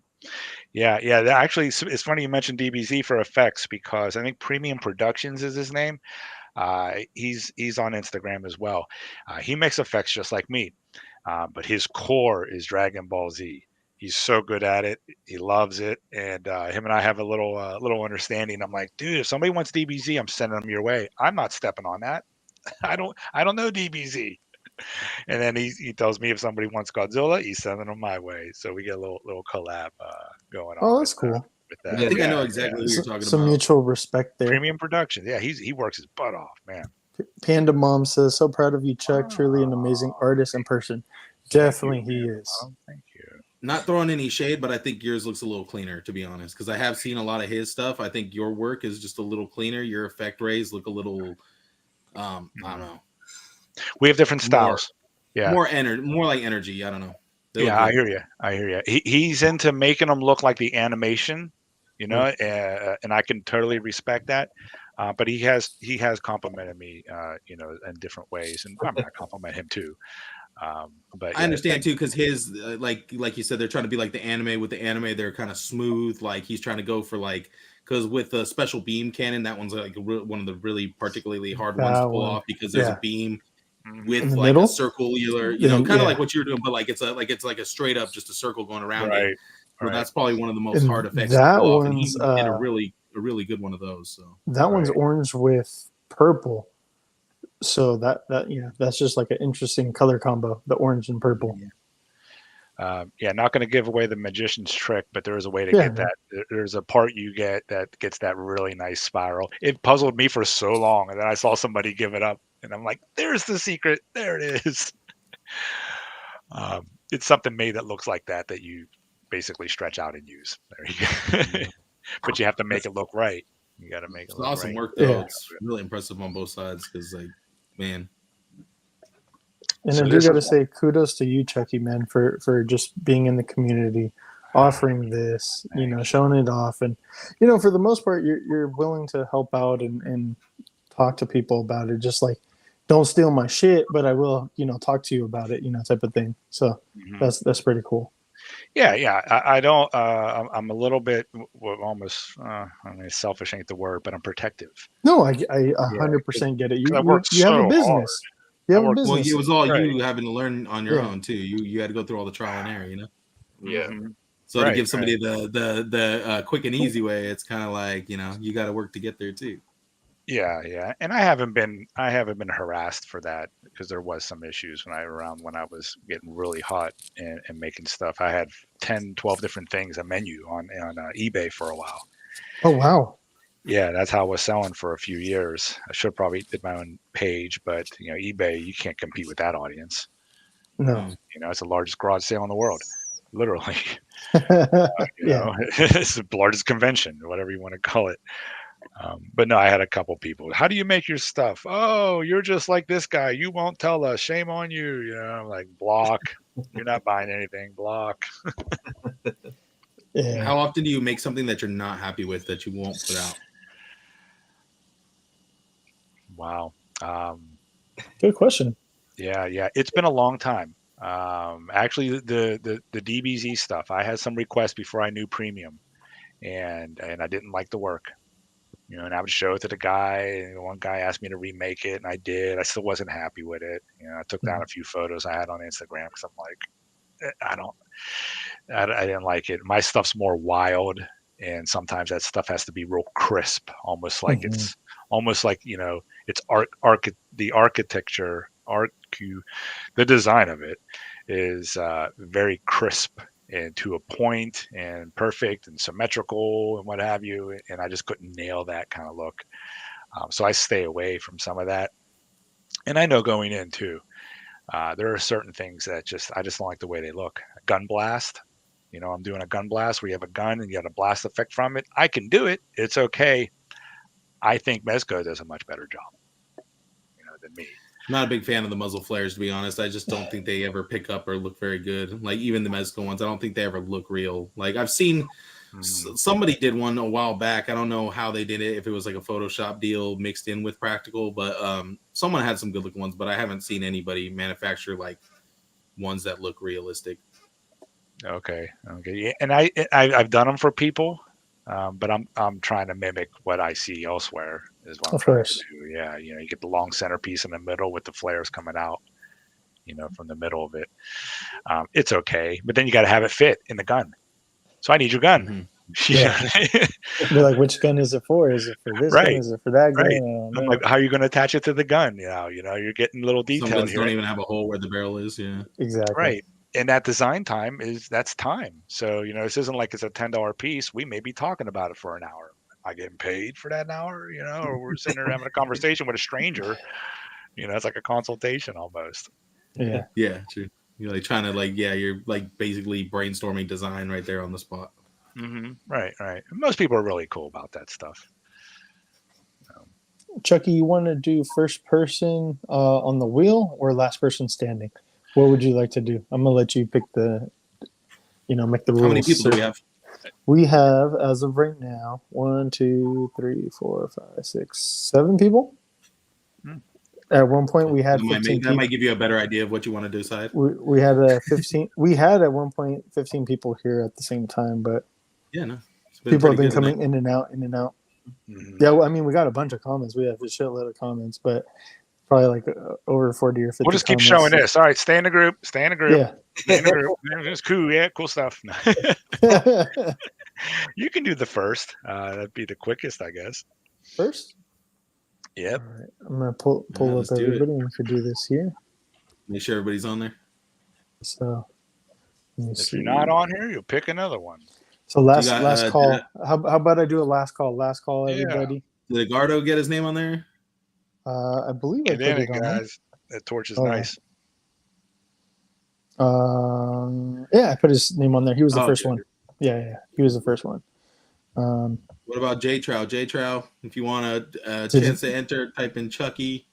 Yeah. Actually, it's funny you mentioned DBZ for effects because I think Premium Productions is his name. He's on Instagram as well. He makes effects just like me, but his core is Dragon Ball Z. He's so good at it. He loves it, and him and I have a little understanding. I'm like, dude, if somebody wants DBZ, I'm sending them your way. I'm not stepping on that. I don't know DBZ. And then he tells me if somebody wants Godzilla, he's sending them my way. So we get a little collab going on. Oh, that's cool. With that. I think I know exactly what you're talking about. Some mutual respect there. Premium Production. Yeah, he works his butt off, man. Panda Mom says, so proud of you, Chuck. Truly an amazing artist in person. Definitely he is. Thank you. Not throwing any shade, but I think yours looks a little cleaner, to be honest, because I have seen a lot of his stuff. I think your work is just a little cleaner. Your effect rays look a little, I don't know. We have different styles. More like energy. I don't know. I hear you. He's into making them look like the animation, and I can totally respect that. But he has complimented me, in different ways, and I'm gonna compliment him too. But I understand too, because his like you said, they're trying to be like the anime. With the anime, they're kind of smooth. Like he's trying to go for because with the special beam cannon, that one's like one of the really particularly hard ones to pull off because there's a beam with like middle? A circular, kind of like what you're doing, but like it's like a straight up just a circle going around it. So that's probably one of the most hard effects to pull off. And he did a really good one of those. So that one's orange with purple. So that's just like an interesting color combo, the orange and purple. Not going to give away the magician's trick, but there is a way to get that. There's a part you get that gets that really nice spiral. It puzzled me for so long, and then I saw somebody give it up, and I'm like, "There's the secret. There it is." It's something made that looks like that you basically stretch out and use. There you go. But you have to make it look right. You got to make it look awesome right. Work though. Yeah. It's really impressive on both sides because, like, man. And So I do this got to is say kudos to you, Chucky, man, for just being in the community, offering this, showing it off. And, for the most part, you're willing to help out and talk to people about it. Just like, don't steal my shit, but I will, talk to you about it, type of thing. So that's pretty cool. Yeah. I don't. I'm a little bit almost. I mean, selfish ain't the word, but I'm protective. No, I 100% get it. I worked You have so a business. hard. You have a Well, business. it was all Right. you having to learn on your Yeah. own too. You had to go through all the trial and error, Yeah. So to give somebody the quick and easy way, it's kind of like you got to work to get there too. Yeah, and I haven't been harassed for that because there was some issues when I was getting really hot and making stuff. I had 10, 12 different things, a menu on eBay for a while. Oh wow. Yeah, that's how I was selling for a few years. I should probably did my own page, but eBay, you can't compete with that audience. No. It's the largest garage sale in the world, literally. Yeah. It's the largest convention, whatever you want to call it. But no, I had a couple people. How do you make your stuff? Oh, you're just like this guy. You won't tell us. Shame on you. Like block. You're not buying anything. Block. Yeah. How often do you make something that you're not happy with that you won't put out? Wow. Good question. Yeah. It's been a long time. Actually, the DBZ stuff. I had some requests before I knew premium, and I didn't like the work. And I would show it to the guy, and one guy asked me to remake it, and I did. I still wasn't happy with it. I took down a few photos I had on Instagram because I'm like, I didn't like it. My stuff's more wild, and sometimes that stuff has to be real crisp, almost like it's the architecture, the design of it is very crisp and to a point and perfect and symmetrical and what have you. And I just couldn't nail that kind of look. So I stay away from some of that. And I know going in too, there are certain things that I just don't like the way they look. A gun blast, I'm doing a gun blast where you have a gun and you got a blast effect from it. I can do it. It's okay. I think Mezco does a much better job, than me. I'm not a big fan of the muzzle flares, to be honest. I just don't think they ever pick up or look very good. Like even the Mezco ones, I don't think they ever look real. Like I've seen somebody did one a while back. I don't know how they did it, if it was like a Photoshop deal mixed in with practical, but someone had some good looking ones, but I haven't seen anybody manufacture like ones that look realistic. Okay. Yeah. And I've done them for people, but I'm trying to mimic what I see elsewhere. Is what I'm trying to do. Yeah, you get the long centerpiece in the middle with the flares coming out, from the middle of it. It's okay, but then you got to have it fit in the gun. So I need your gun. Yeah. Be like, which gun is it for? Is it for this gun? Is it for that gun? Right. I'm like, how are you going to attach it to the gun? You're getting little details. Some guns don't even have a hole where the barrel is. Yeah, exactly. Right. And that design time that's time. So this isn't like it's a $10 piece. We may be talking about it for an hour. Am I getting paid for that hour? Or we're sitting there having a conversation with a stranger. It's like a consultation almost. Yeah. Yeah, true. You're like trying to you're like basically brainstorming design right there on the spot. Mm-hmm. Right. Most people are really cool about that stuff. Chucky, you want to do first person on the wheel or last person standing? What would you like to do? I'm gonna let you pick make the rules. How many people do we have? We have, as of right now, 1, 2, 3, 4, 5, 6, 7 people. At one point, we had 15 that might give you a better idea of what you want to decide. We had 15. We had at one point 15 people here at the same time, but people have been coming in and out. Mm-hmm. Yeah, well, I mean, we got a bunch of comments. We have a shitload of comments, but probably like over 40 or 50. We'll just keep showing this. All right, stay in the group. Yeah. Stay in the group. It's cool. Yeah, cool stuff. You can do the first. That'd be the quickest, I guess. First? Yep. All right. I'm going to pull up everybody and we could do this here. Make sure everybody's on there. So, if you're not on here, you'll pick another one. So last call. How about I do a last call? Last call, everybody. Did Edgardo get his name on there? I believe I put it on guys. That torch is nice. Yeah, I put his name on there. He was the first one. Yeah, he was the first one. What about J Trow? J Trow, if you want a chance to enter, type in Chucky.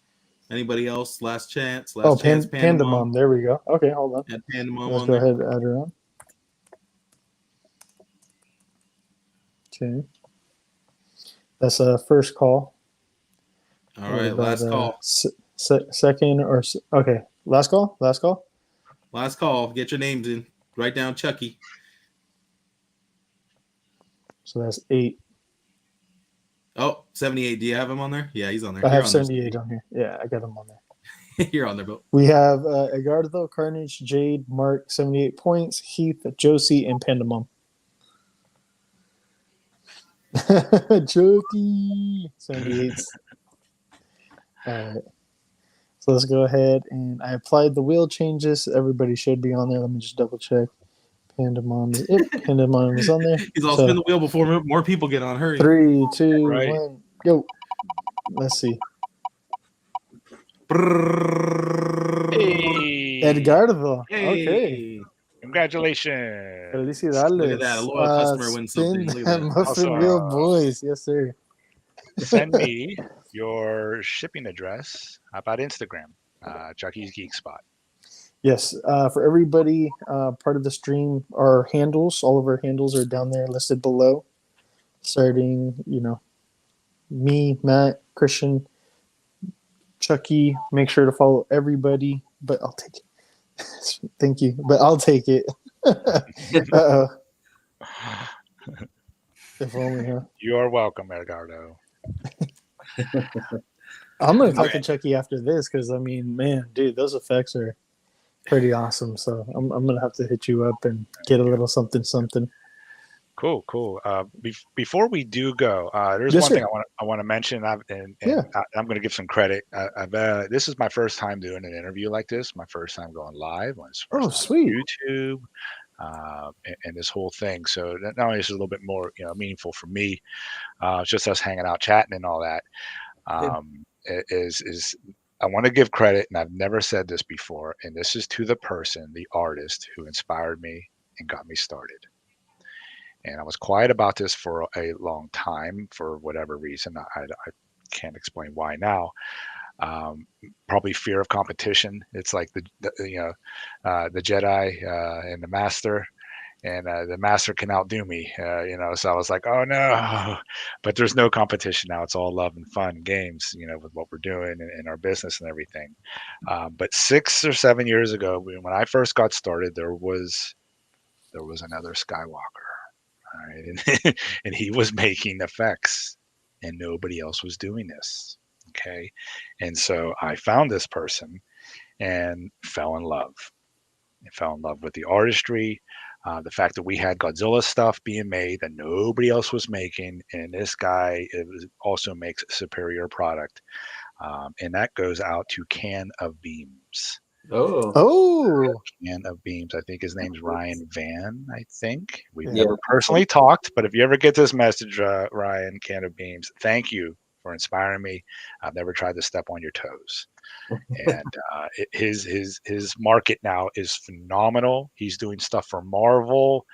Anybody else? Last chance. Oh, Last chance. Panda Mom. There we go. Okay, hold on. Add Panda Mom Let's on go there. ahead and add her on. Okay. That's a first call. All right, last call. Second or okay, last call. Last call. Last call. Get your names in. Write down Chucky. So that's 8. Oh, 78. Do you have him on there? Yeah, he's on there. I You're have on there, 78 on here. Yeah, I got him on there. You're on there, Bill. We have Egardo, Carnage, Jade, Mark, 78 points, Heath, Josie, and Panda Mom. Chucky, 78. All right. So let's go ahead and I applied the wheel changes. Everybody should be on there. Let me just double check. Panda Mom is Panda Mom is on there. He's all spin the wheel before more people get on. Hurry. 3, 2, Right. 1, go. Let's see. Hey. Edgardo. Hey. Okay. Congratulations. Felicidades. Look at that. A loyal customer wins something. Spin Look that at that. muffin Awesome. wheel, boys. Yes, sir. Send me your shipping address about Instagram, Chucky's Geek Spot. Yes. For everybody part of the stream, our handles, all of our handles are down there listed below. Starting, me, Matt, Christian, Chucky. Make sure to follow everybody, but I'll take it. Thank you, but I'll take it. Uh-oh. If only, huh? You are welcome, Edgardo. I'm gonna talk to Chucky after this because man, dude, those effects are pretty awesome. So I'm gonna have to hit you up and get a little something. Cool. Before we do go, there's Yes, one sir. thing I want to mention. I'm going to give some credit. This is my first time doing an interview like this. My first time going live. Oh, sweet. On YouTube, and this whole thing. So not only is it a little bit more meaningful for me, it's just us hanging out, chatting, and all that. Is I want to give credit, and I've never said this before, and this is to the person, the artist who inspired me and got me started. And I was quiet about this for a long time for whatever reason. I can't explain why now. Probably fear of competition. It's like the Jedi and the Master, and the Master can outdo me. So I was like, oh no! But there's no competition now. It's all love and fun games. With what we're doing in our business and everything. But 6 or 7 years ago, when I first got started, there was another Skywalker. All right. And he was making effects and nobody else was doing this. Okay. And so I found this person and fell in love. I fell in love with the artistry, the fact that we had Godzilla stuff being made that nobody else was making. And this guy also makes a superior product. And that goes out to Can of Beams. Oh, Can of Beams. I think his name's Ryan Van. I think we've never personally talked, but if you ever get this message, Ryan, Can of Beams, thank you for inspiring me. I've never tried to step on your toes, and his market now is phenomenal. He's doing stuff for Marvel,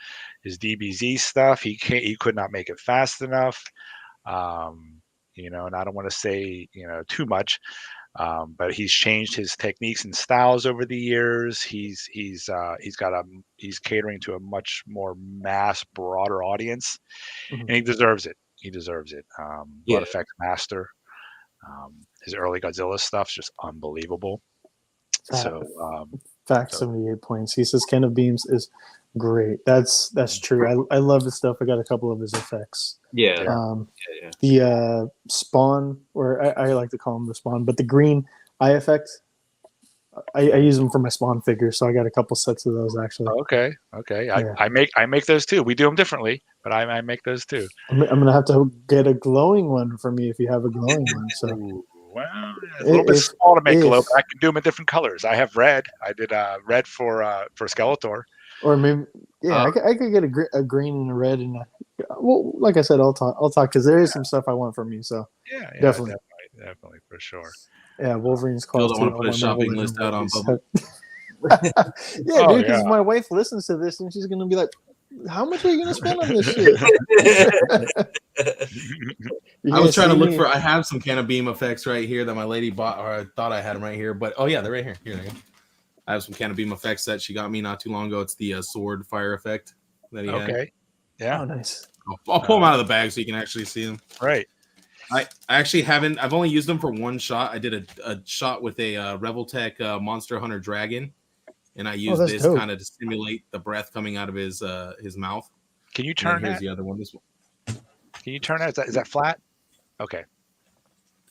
his DBZ stuff. He could not make it fast enough, and I don't want to say too much. But he's changed his techniques and styles over the years. He's catering to a much more broader audience, and he deserves it. Blood Effects Master. His early Godzilla stuff's just unbelievable. Fact 78 points. He says Can of Beams is great. That's true. I love his stuff. I got a couple of his effects. The Spawn, or I like to call him the Spawn, but the green eye effect, I use them for my Spawn figures, so I got a couple sets of those actually. Okay. Yeah. I make those too. We do them differently, but I make those too. I'm gonna have to get a glowing one for me if you have a glowing one. So well, it's a little bit small to make glow, but I can do them in different colors. I have red. I did red for Skeletor. Or maybe I could get a green and a red and well, like I said, I'll talk because there is some stuff I want from you. So definitely for sure. Yeah, Wolverine's Bill close. don't want to put a shopping list out on public. Dude, because my wife listens to this and she's gonna be like, how much are you gonna spend on this shit? I was trying to look for. I have some Can of Beam effects right here that my lady bought, or I thought I had them right here. But oh yeah, they're right here. Here they go. I have some Can of Beam effects that she got me not too long ago. It's the sword fire effect that he had. Okay. Yeah. Oh, nice. I'll pull them out of the bag so you can actually see them. Right. I actually haven't. I've only used them for one shot. I did a shot with a Revoltech Monster Hunter Dragon, and I used this kind of to simulate the breath coming out of his mouth. Can you turn that? Here's the other one. This one. Can you turn that? Is that flat? Okay.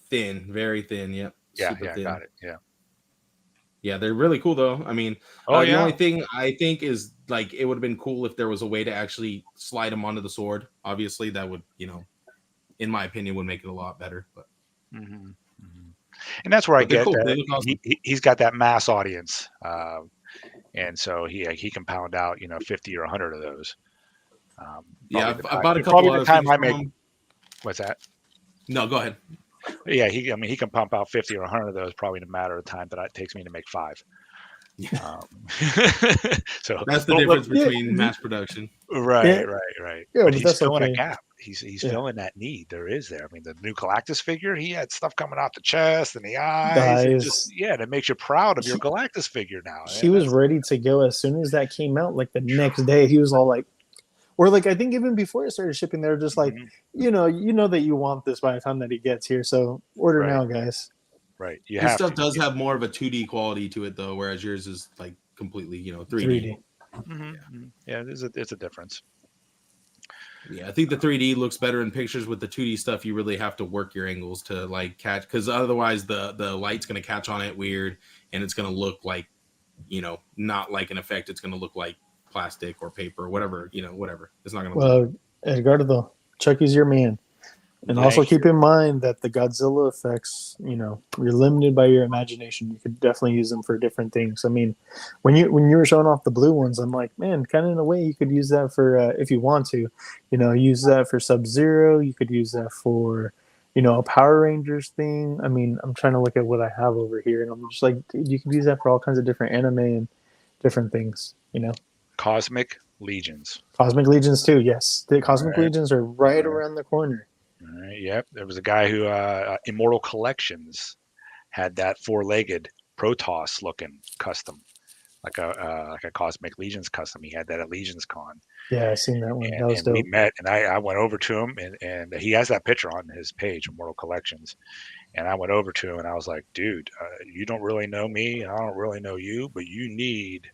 Thin, very thin. Yep. Yeah. Super Yeah. thin. Got it. Yeah. Yeah, they're really cool though. I mean, the only thing I think is like it would have been cool if there was a way to actually slide them onto the sword. Obviously, that would, in my opinion, would make it a lot better. But and that's where I get cool. that awesome. He's got that mass audience, and so he can pound out 50 or 100 of those. I bought a couple. Probably the time I make. What's that? No, go ahead. Yeah, he can pump out 50 or 100 of those probably in a matter of time that it takes me to make 5. So that's the difference between mass production. Right. Yeah, but he's filling a gap. He's filling that need. There is there. I mean, the new Galactus figure, he had stuff coming out the chest and the eyes. And just, that makes you proud of your Galactus figure now. He was ready to go as soon as that came out. Like the next day, he was all like, or like I think even before it started shipping, they were just like, you know that you want this by the time that he gets here, so order now, guys. Right. Your stuff does have more of a 2D quality to it though, whereas yours is like completely 3D. Yeah, it's a difference. Yeah, I think the 3D looks better in pictures. With the 2D stuff, you really have to work your angles to like catch, because otherwise the light's going to catch on it weird, and it's going to look like not like an effect. It's going to look like plastic or paper or whatever, whatever. It's not going to look. Edgardo, Chucky's your man. And also keep in mind that the Godzilla effects, you're limited by your imagination. You could definitely use them for different things. I mean, when you were showing off the blue ones, I'm like, man, kind of in a way you could use that for, if you want to, use that for Sub-Zero. You could use that for, a Power Rangers thing. I mean, I'm trying to look at what I have over here, and I'm just like, dude, you could use that for all kinds of different anime and different things, Cosmic Legions. Cosmic Legions too, yes. The Cosmic Legions are right around the corner. All right, yep. There was a guy who Immortal Collections had that 4-legged Protoss looking custom, like a Cosmic Legions custom. He had that at Legions Con. Yeah, I seen that one. That was dope. We met, and I went over to him, and he has that picture on his page, Immortal Collections. And I went over to him, and I was like, dude, you don't really know me, and I don't really know you, but you need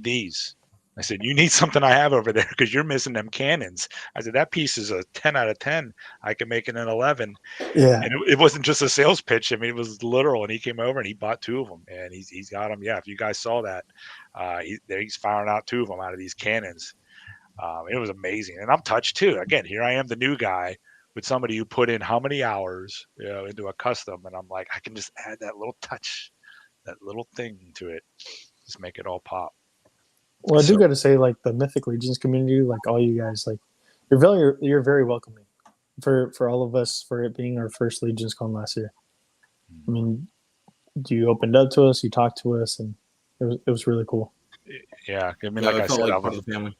these. I said, you need something I have over there because you're missing them cannons. I said, that piece is a 10 out of 10. I can make it an 11. Yeah. And it wasn't just a sales pitch. I mean, it was literal. And he came over and he bought 2 of them. And he's got them. Yeah, if you guys saw that, he's firing out 2 of them out of these cannons. It was amazing. And I'm touched too. Again, here I am, the new guy, with somebody who put in how many hours into a custom. And I'm like, I can just add that little touch, that little thing to it. Just make it all pop. Well, I do got to say, like the Mythic Legions community, like all you guys, like you're very welcoming for all of us for it being our first Legions Con last year. I mean, you opened up to us, you talked to us, and it was really cool. Yeah, I mean, like I said, I was the family.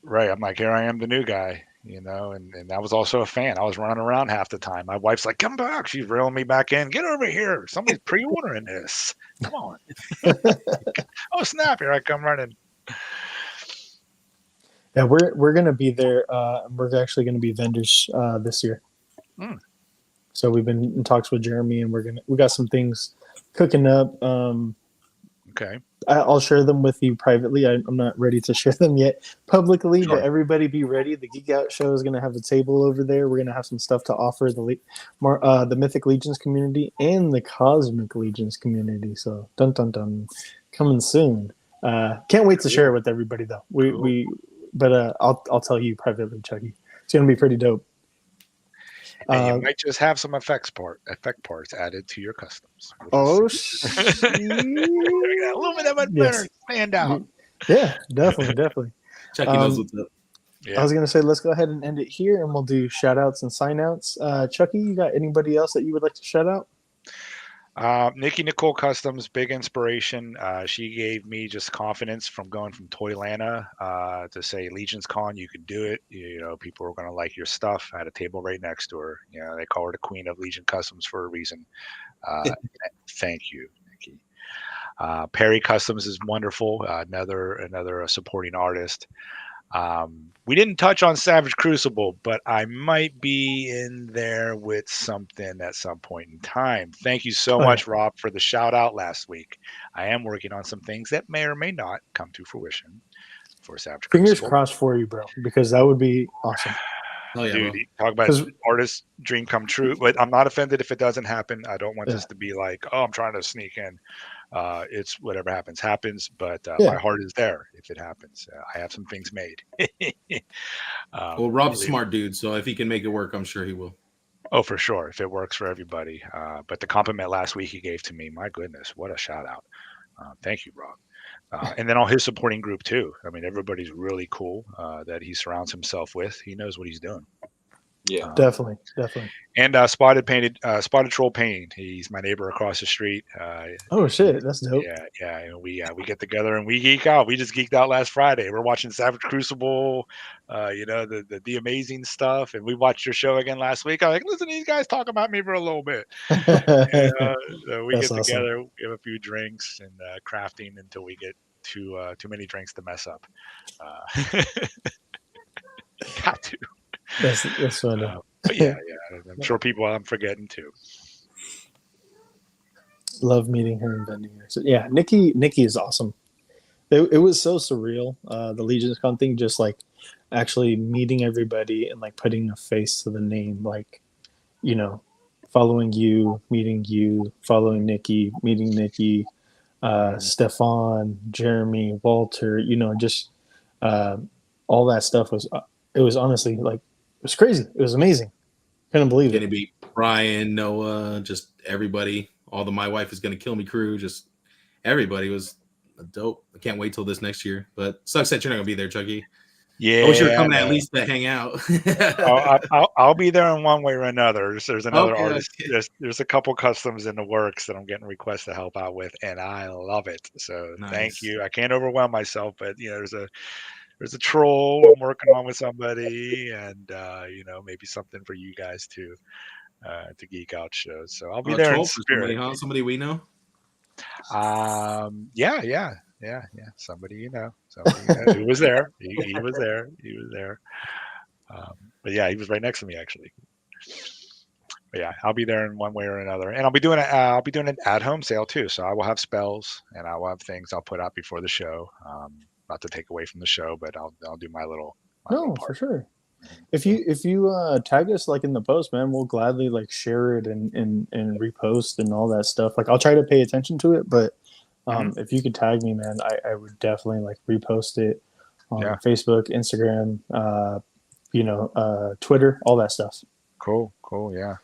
Right. I'm like, here I am, the new guy, and I was also a fan. I was running around half the time. My wife's like, come back. She's reeling me back in. Get over here. Somebody's pre-ordering this. Come on. Oh, snap. Here I come running. Yeah, we're gonna be there. We're actually gonna be vendors this year. So we've been in talks with Jeremy, and we got some things cooking up. Okay, I'll share them with you privately. I'm not ready to share them yet publicly, but everybody be ready. The Geek Out Show is gonna have a table over there. We're gonna have some stuff to offer the Mythic Legions community and the Cosmic Legions community. So dun dun dun, coming soon. Can't wait to share it with everybody though. But I'll tell you privately, Chucky. It's gonna be pretty dope. And you might just have some effect parts added to your customs. Oh, a little bit of it better stand out. Yeah, definitely. Chucky knows what's up. Yeah. I was gonna say let's go ahead and end it here, and we'll do shout outs and sign outs. Chucky, you got anybody else that you would like to shout out? Nikki Nicole Customs, big inspiration. She gave me just confidence from going from Toylanta to say Legion's Con, you could do it. You know, people are going to like your stuff. I had a table right next to her. You know, they call her the queen of Legion Customs for a reason. Thank you, Nikki. Perry Customs is wonderful. Another supporting artist. We didn't touch on Savage Crucible, but I might be in there with something at some point in time. Thank you so much, Rob, for the shout out last week. I am working on some things that may or may not come to fruition for Savage Fingers Crucible. crossed for you, bro, because that would be awesome. Oh yeah, Dude, bro. talk about artist dream come true. But I'm not offended if it doesn't happen. I don't want this to be like, oh, I'm trying to sneak in. It's whatever happens. But my heart is there if it happens. I have some things made. Well, Rob's a smart dude, so if he can make it work, I'm sure he will. Oh, for sure, if it works for everybody. But the compliment last week he gave to me, my goodness, what a shout out. Thank you, Rob. And then all his supporting group too. I mean, everybody's really cool that he surrounds himself with. He knows what he's doing. Yeah, definitely. And Spotted Troll Painting. He's my neighbor across the street. Oh shit, that's dope. Yeah. And we get together and we geek out. We just geeked out last Friday. We're watching Savage Crucible, the amazing stuff. And we watched your show again last week. I'm like, listen to these guys talk about me for a little bit. So we get together, we have a few drinks and crafting until we get too many drinks to mess up. Got to. That's funny. But yeah, I'm sure people I'm forgetting too. Love meeting her and vending her. So yeah, Nikki is awesome. It was so surreal. The Legion's Con thing, just like actually meeting everybody and like putting a face to the name, like, you know, following you, meeting you, following Nikki, meeting Nikki, Stefan, Jeremy, Walter, you know, just all that stuff it was honestly like, it was crazy. It was amazing. Couldn't believe it. Gonna be Brian, Noah, just everybody. All the My Wife Is Gonna Kill Me crew. Just everybody was dope. I can't wait till this next year. But sucks that you're not gonna be there, Chucky. Yeah, I wish you were coming at least to hang out. I'll be there in one way or another. There's another artist. Okay. There's a couple customs in the works that I'm getting requests to help out with, and I love it. So Thank you. I can't overwhelm myself, but you know, there's a troll I'm working on with somebody, and maybe something for you guys to geek out shows. So I'll be there in spirit. Somebody we know. Yeah. Somebody you know. He was there. He was there. But yeah, he was right next to me actually. But yeah, I'll be there in one way or another, and I'll be doing an at-home sale too. So I will have spells, and I will have things I'll put out before the show. Not to take away from the show, but I'll do my little. No, for sure. If you tag us like in the post, man, we'll gladly like share it and repost and all that stuff. Like I'll try to pay attention to it, but if you could tag me, man, I would definitely like repost it on Facebook, Instagram, Twitter, all that stuff. Cool, yeah.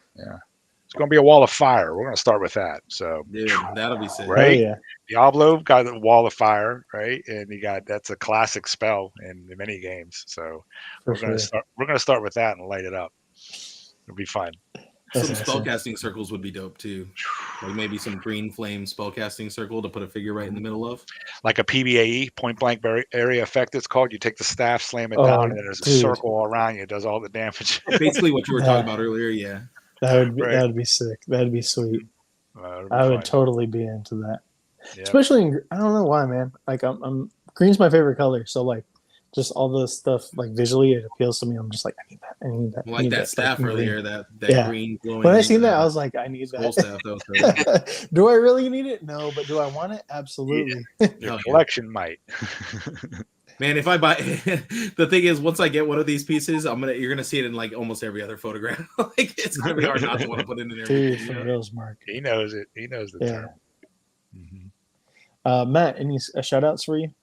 It's gonna be a wall of fire. We're gonna start with that. So dude, that'll be sick. Right? Oh, yeah. Diablo got a wall of fire, right? And that's a classic spell in many games. So we're gonna start with that and light it up. It'll be fun. Some spellcasting circles would be dope too. Like maybe some green flame spellcasting circle to put a figure right in the middle of. Like a PBAE, point blank area effect it's called. You take the staff, slam it down, and then there's a circle all around you. It does all the damage. Basically what you were talking about earlier, yeah. That would be sick. That'd be sweet. I would totally be into that. Yeah. Especially I don't know why, man. Like I'm green's my favorite color, so like just all the stuff like visually it appeals to me. I'm just like I need that. Like that staff earlier, that green glowing. When I seen that, I was like, I need that. Staff, do I really need it? No, but do I want it? Absolutely. Yeah. Your collection might. Man, if I buy, the thing is, once I get one of these pieces, you're gonna see it in like almost every other photograph. Like it's gonna be hard not to want to put it in there. Dude, for reals, Mark. He knows it. He knows the term. Mm-hmm. Matt, any shout outs for you?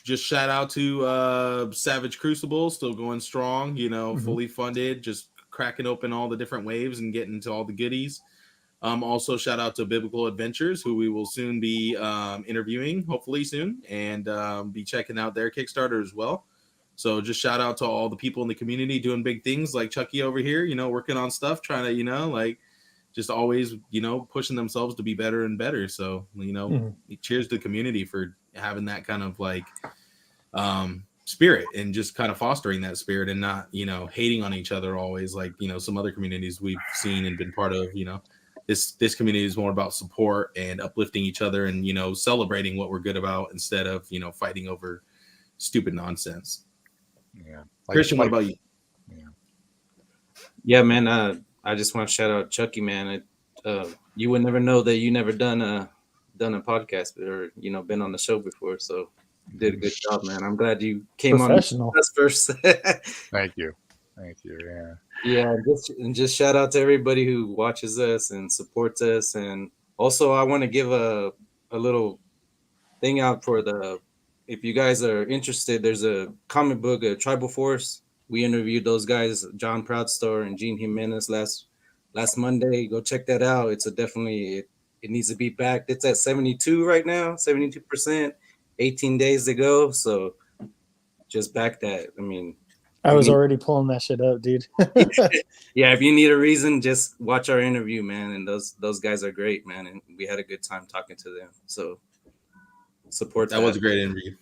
Just shout out to Savage Crucible, still going strong. Fully funded, just cracking open all the different waves and getting to all the goodies. Also, shout out to Biblical Adventures, who we will soon be interviewing, hopefully soon, and be checking out their Kickstarter as well. So just shout out to all the people in the community doing big things like Chucky over here, working on stuff, trying to, just always, pushing themselves to be better and better. So, cheers to the community for having that kind of like spirit and just kind of fostering that spirit and not, hating on each other always like, some other communities we've seen and been part of, this community is more about support and uplifting each other and, celebrating what we're good about instead of, fighting over stupid nonsense. Yeah. Christian, what about you? Yeah, man. I just want to shout out Chucky, man. You would never know that you never done a podcast or been on the show before. So you did a good job, man. I'm glad you came on us first. Thank you. Yeah. Yeah, just shout out to everybody who watches us and supports us, and also I want to give a little thing out for if you guys are interested. There's a comic book, Tribal Force. We interviewed those guys, John Proudstar and Gene Jimenez last Monday. Go check that out. It's definitely it needs to be backed. It's at 72 right now, 72%, 18 days to go. So just back that. I mean, I was already pulling that shit up, dude. Yeah, if you need a reason, just watch our interview, man. And those guys are great, man. And we had a good time talking to them. So support that. That was a great interview.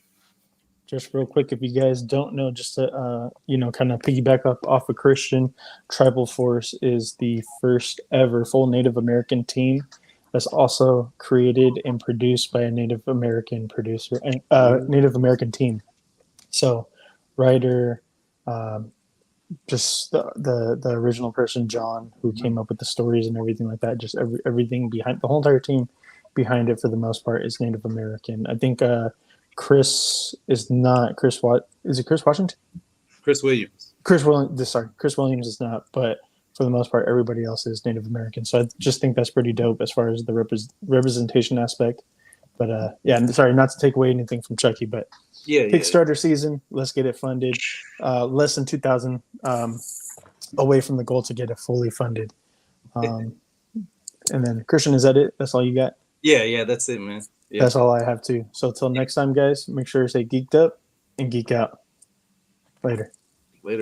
Just real quick, if you guys don't know, just to kind of piggyback off of Christian, Tribal Force is the first ever full Native American team that's also created and produced by a Native American producer and Native American team. So writer, just the original person, John, who came up with the stories and everything like that. Just everything behind the whole entire team behind it for the most part is Native American. I think Chris is not Chris. What is it? Chris Washington? Chris Williams. Chris Williams is not. But for the most part, everybody else is Native American. So I just think that's pretty dope as far as the representation aspect. But yeah, sorry, not to take away anything from Chucky, but Kickstarter season, let's get it funded. Less than 2,000 away from the goal to get it fully funded. And then Christian, is that it? That's all you got? Yeah, that's it, man. Yeah. That's all I have too. So till next time, guys, make sure to stay geeked up and geek out. Later.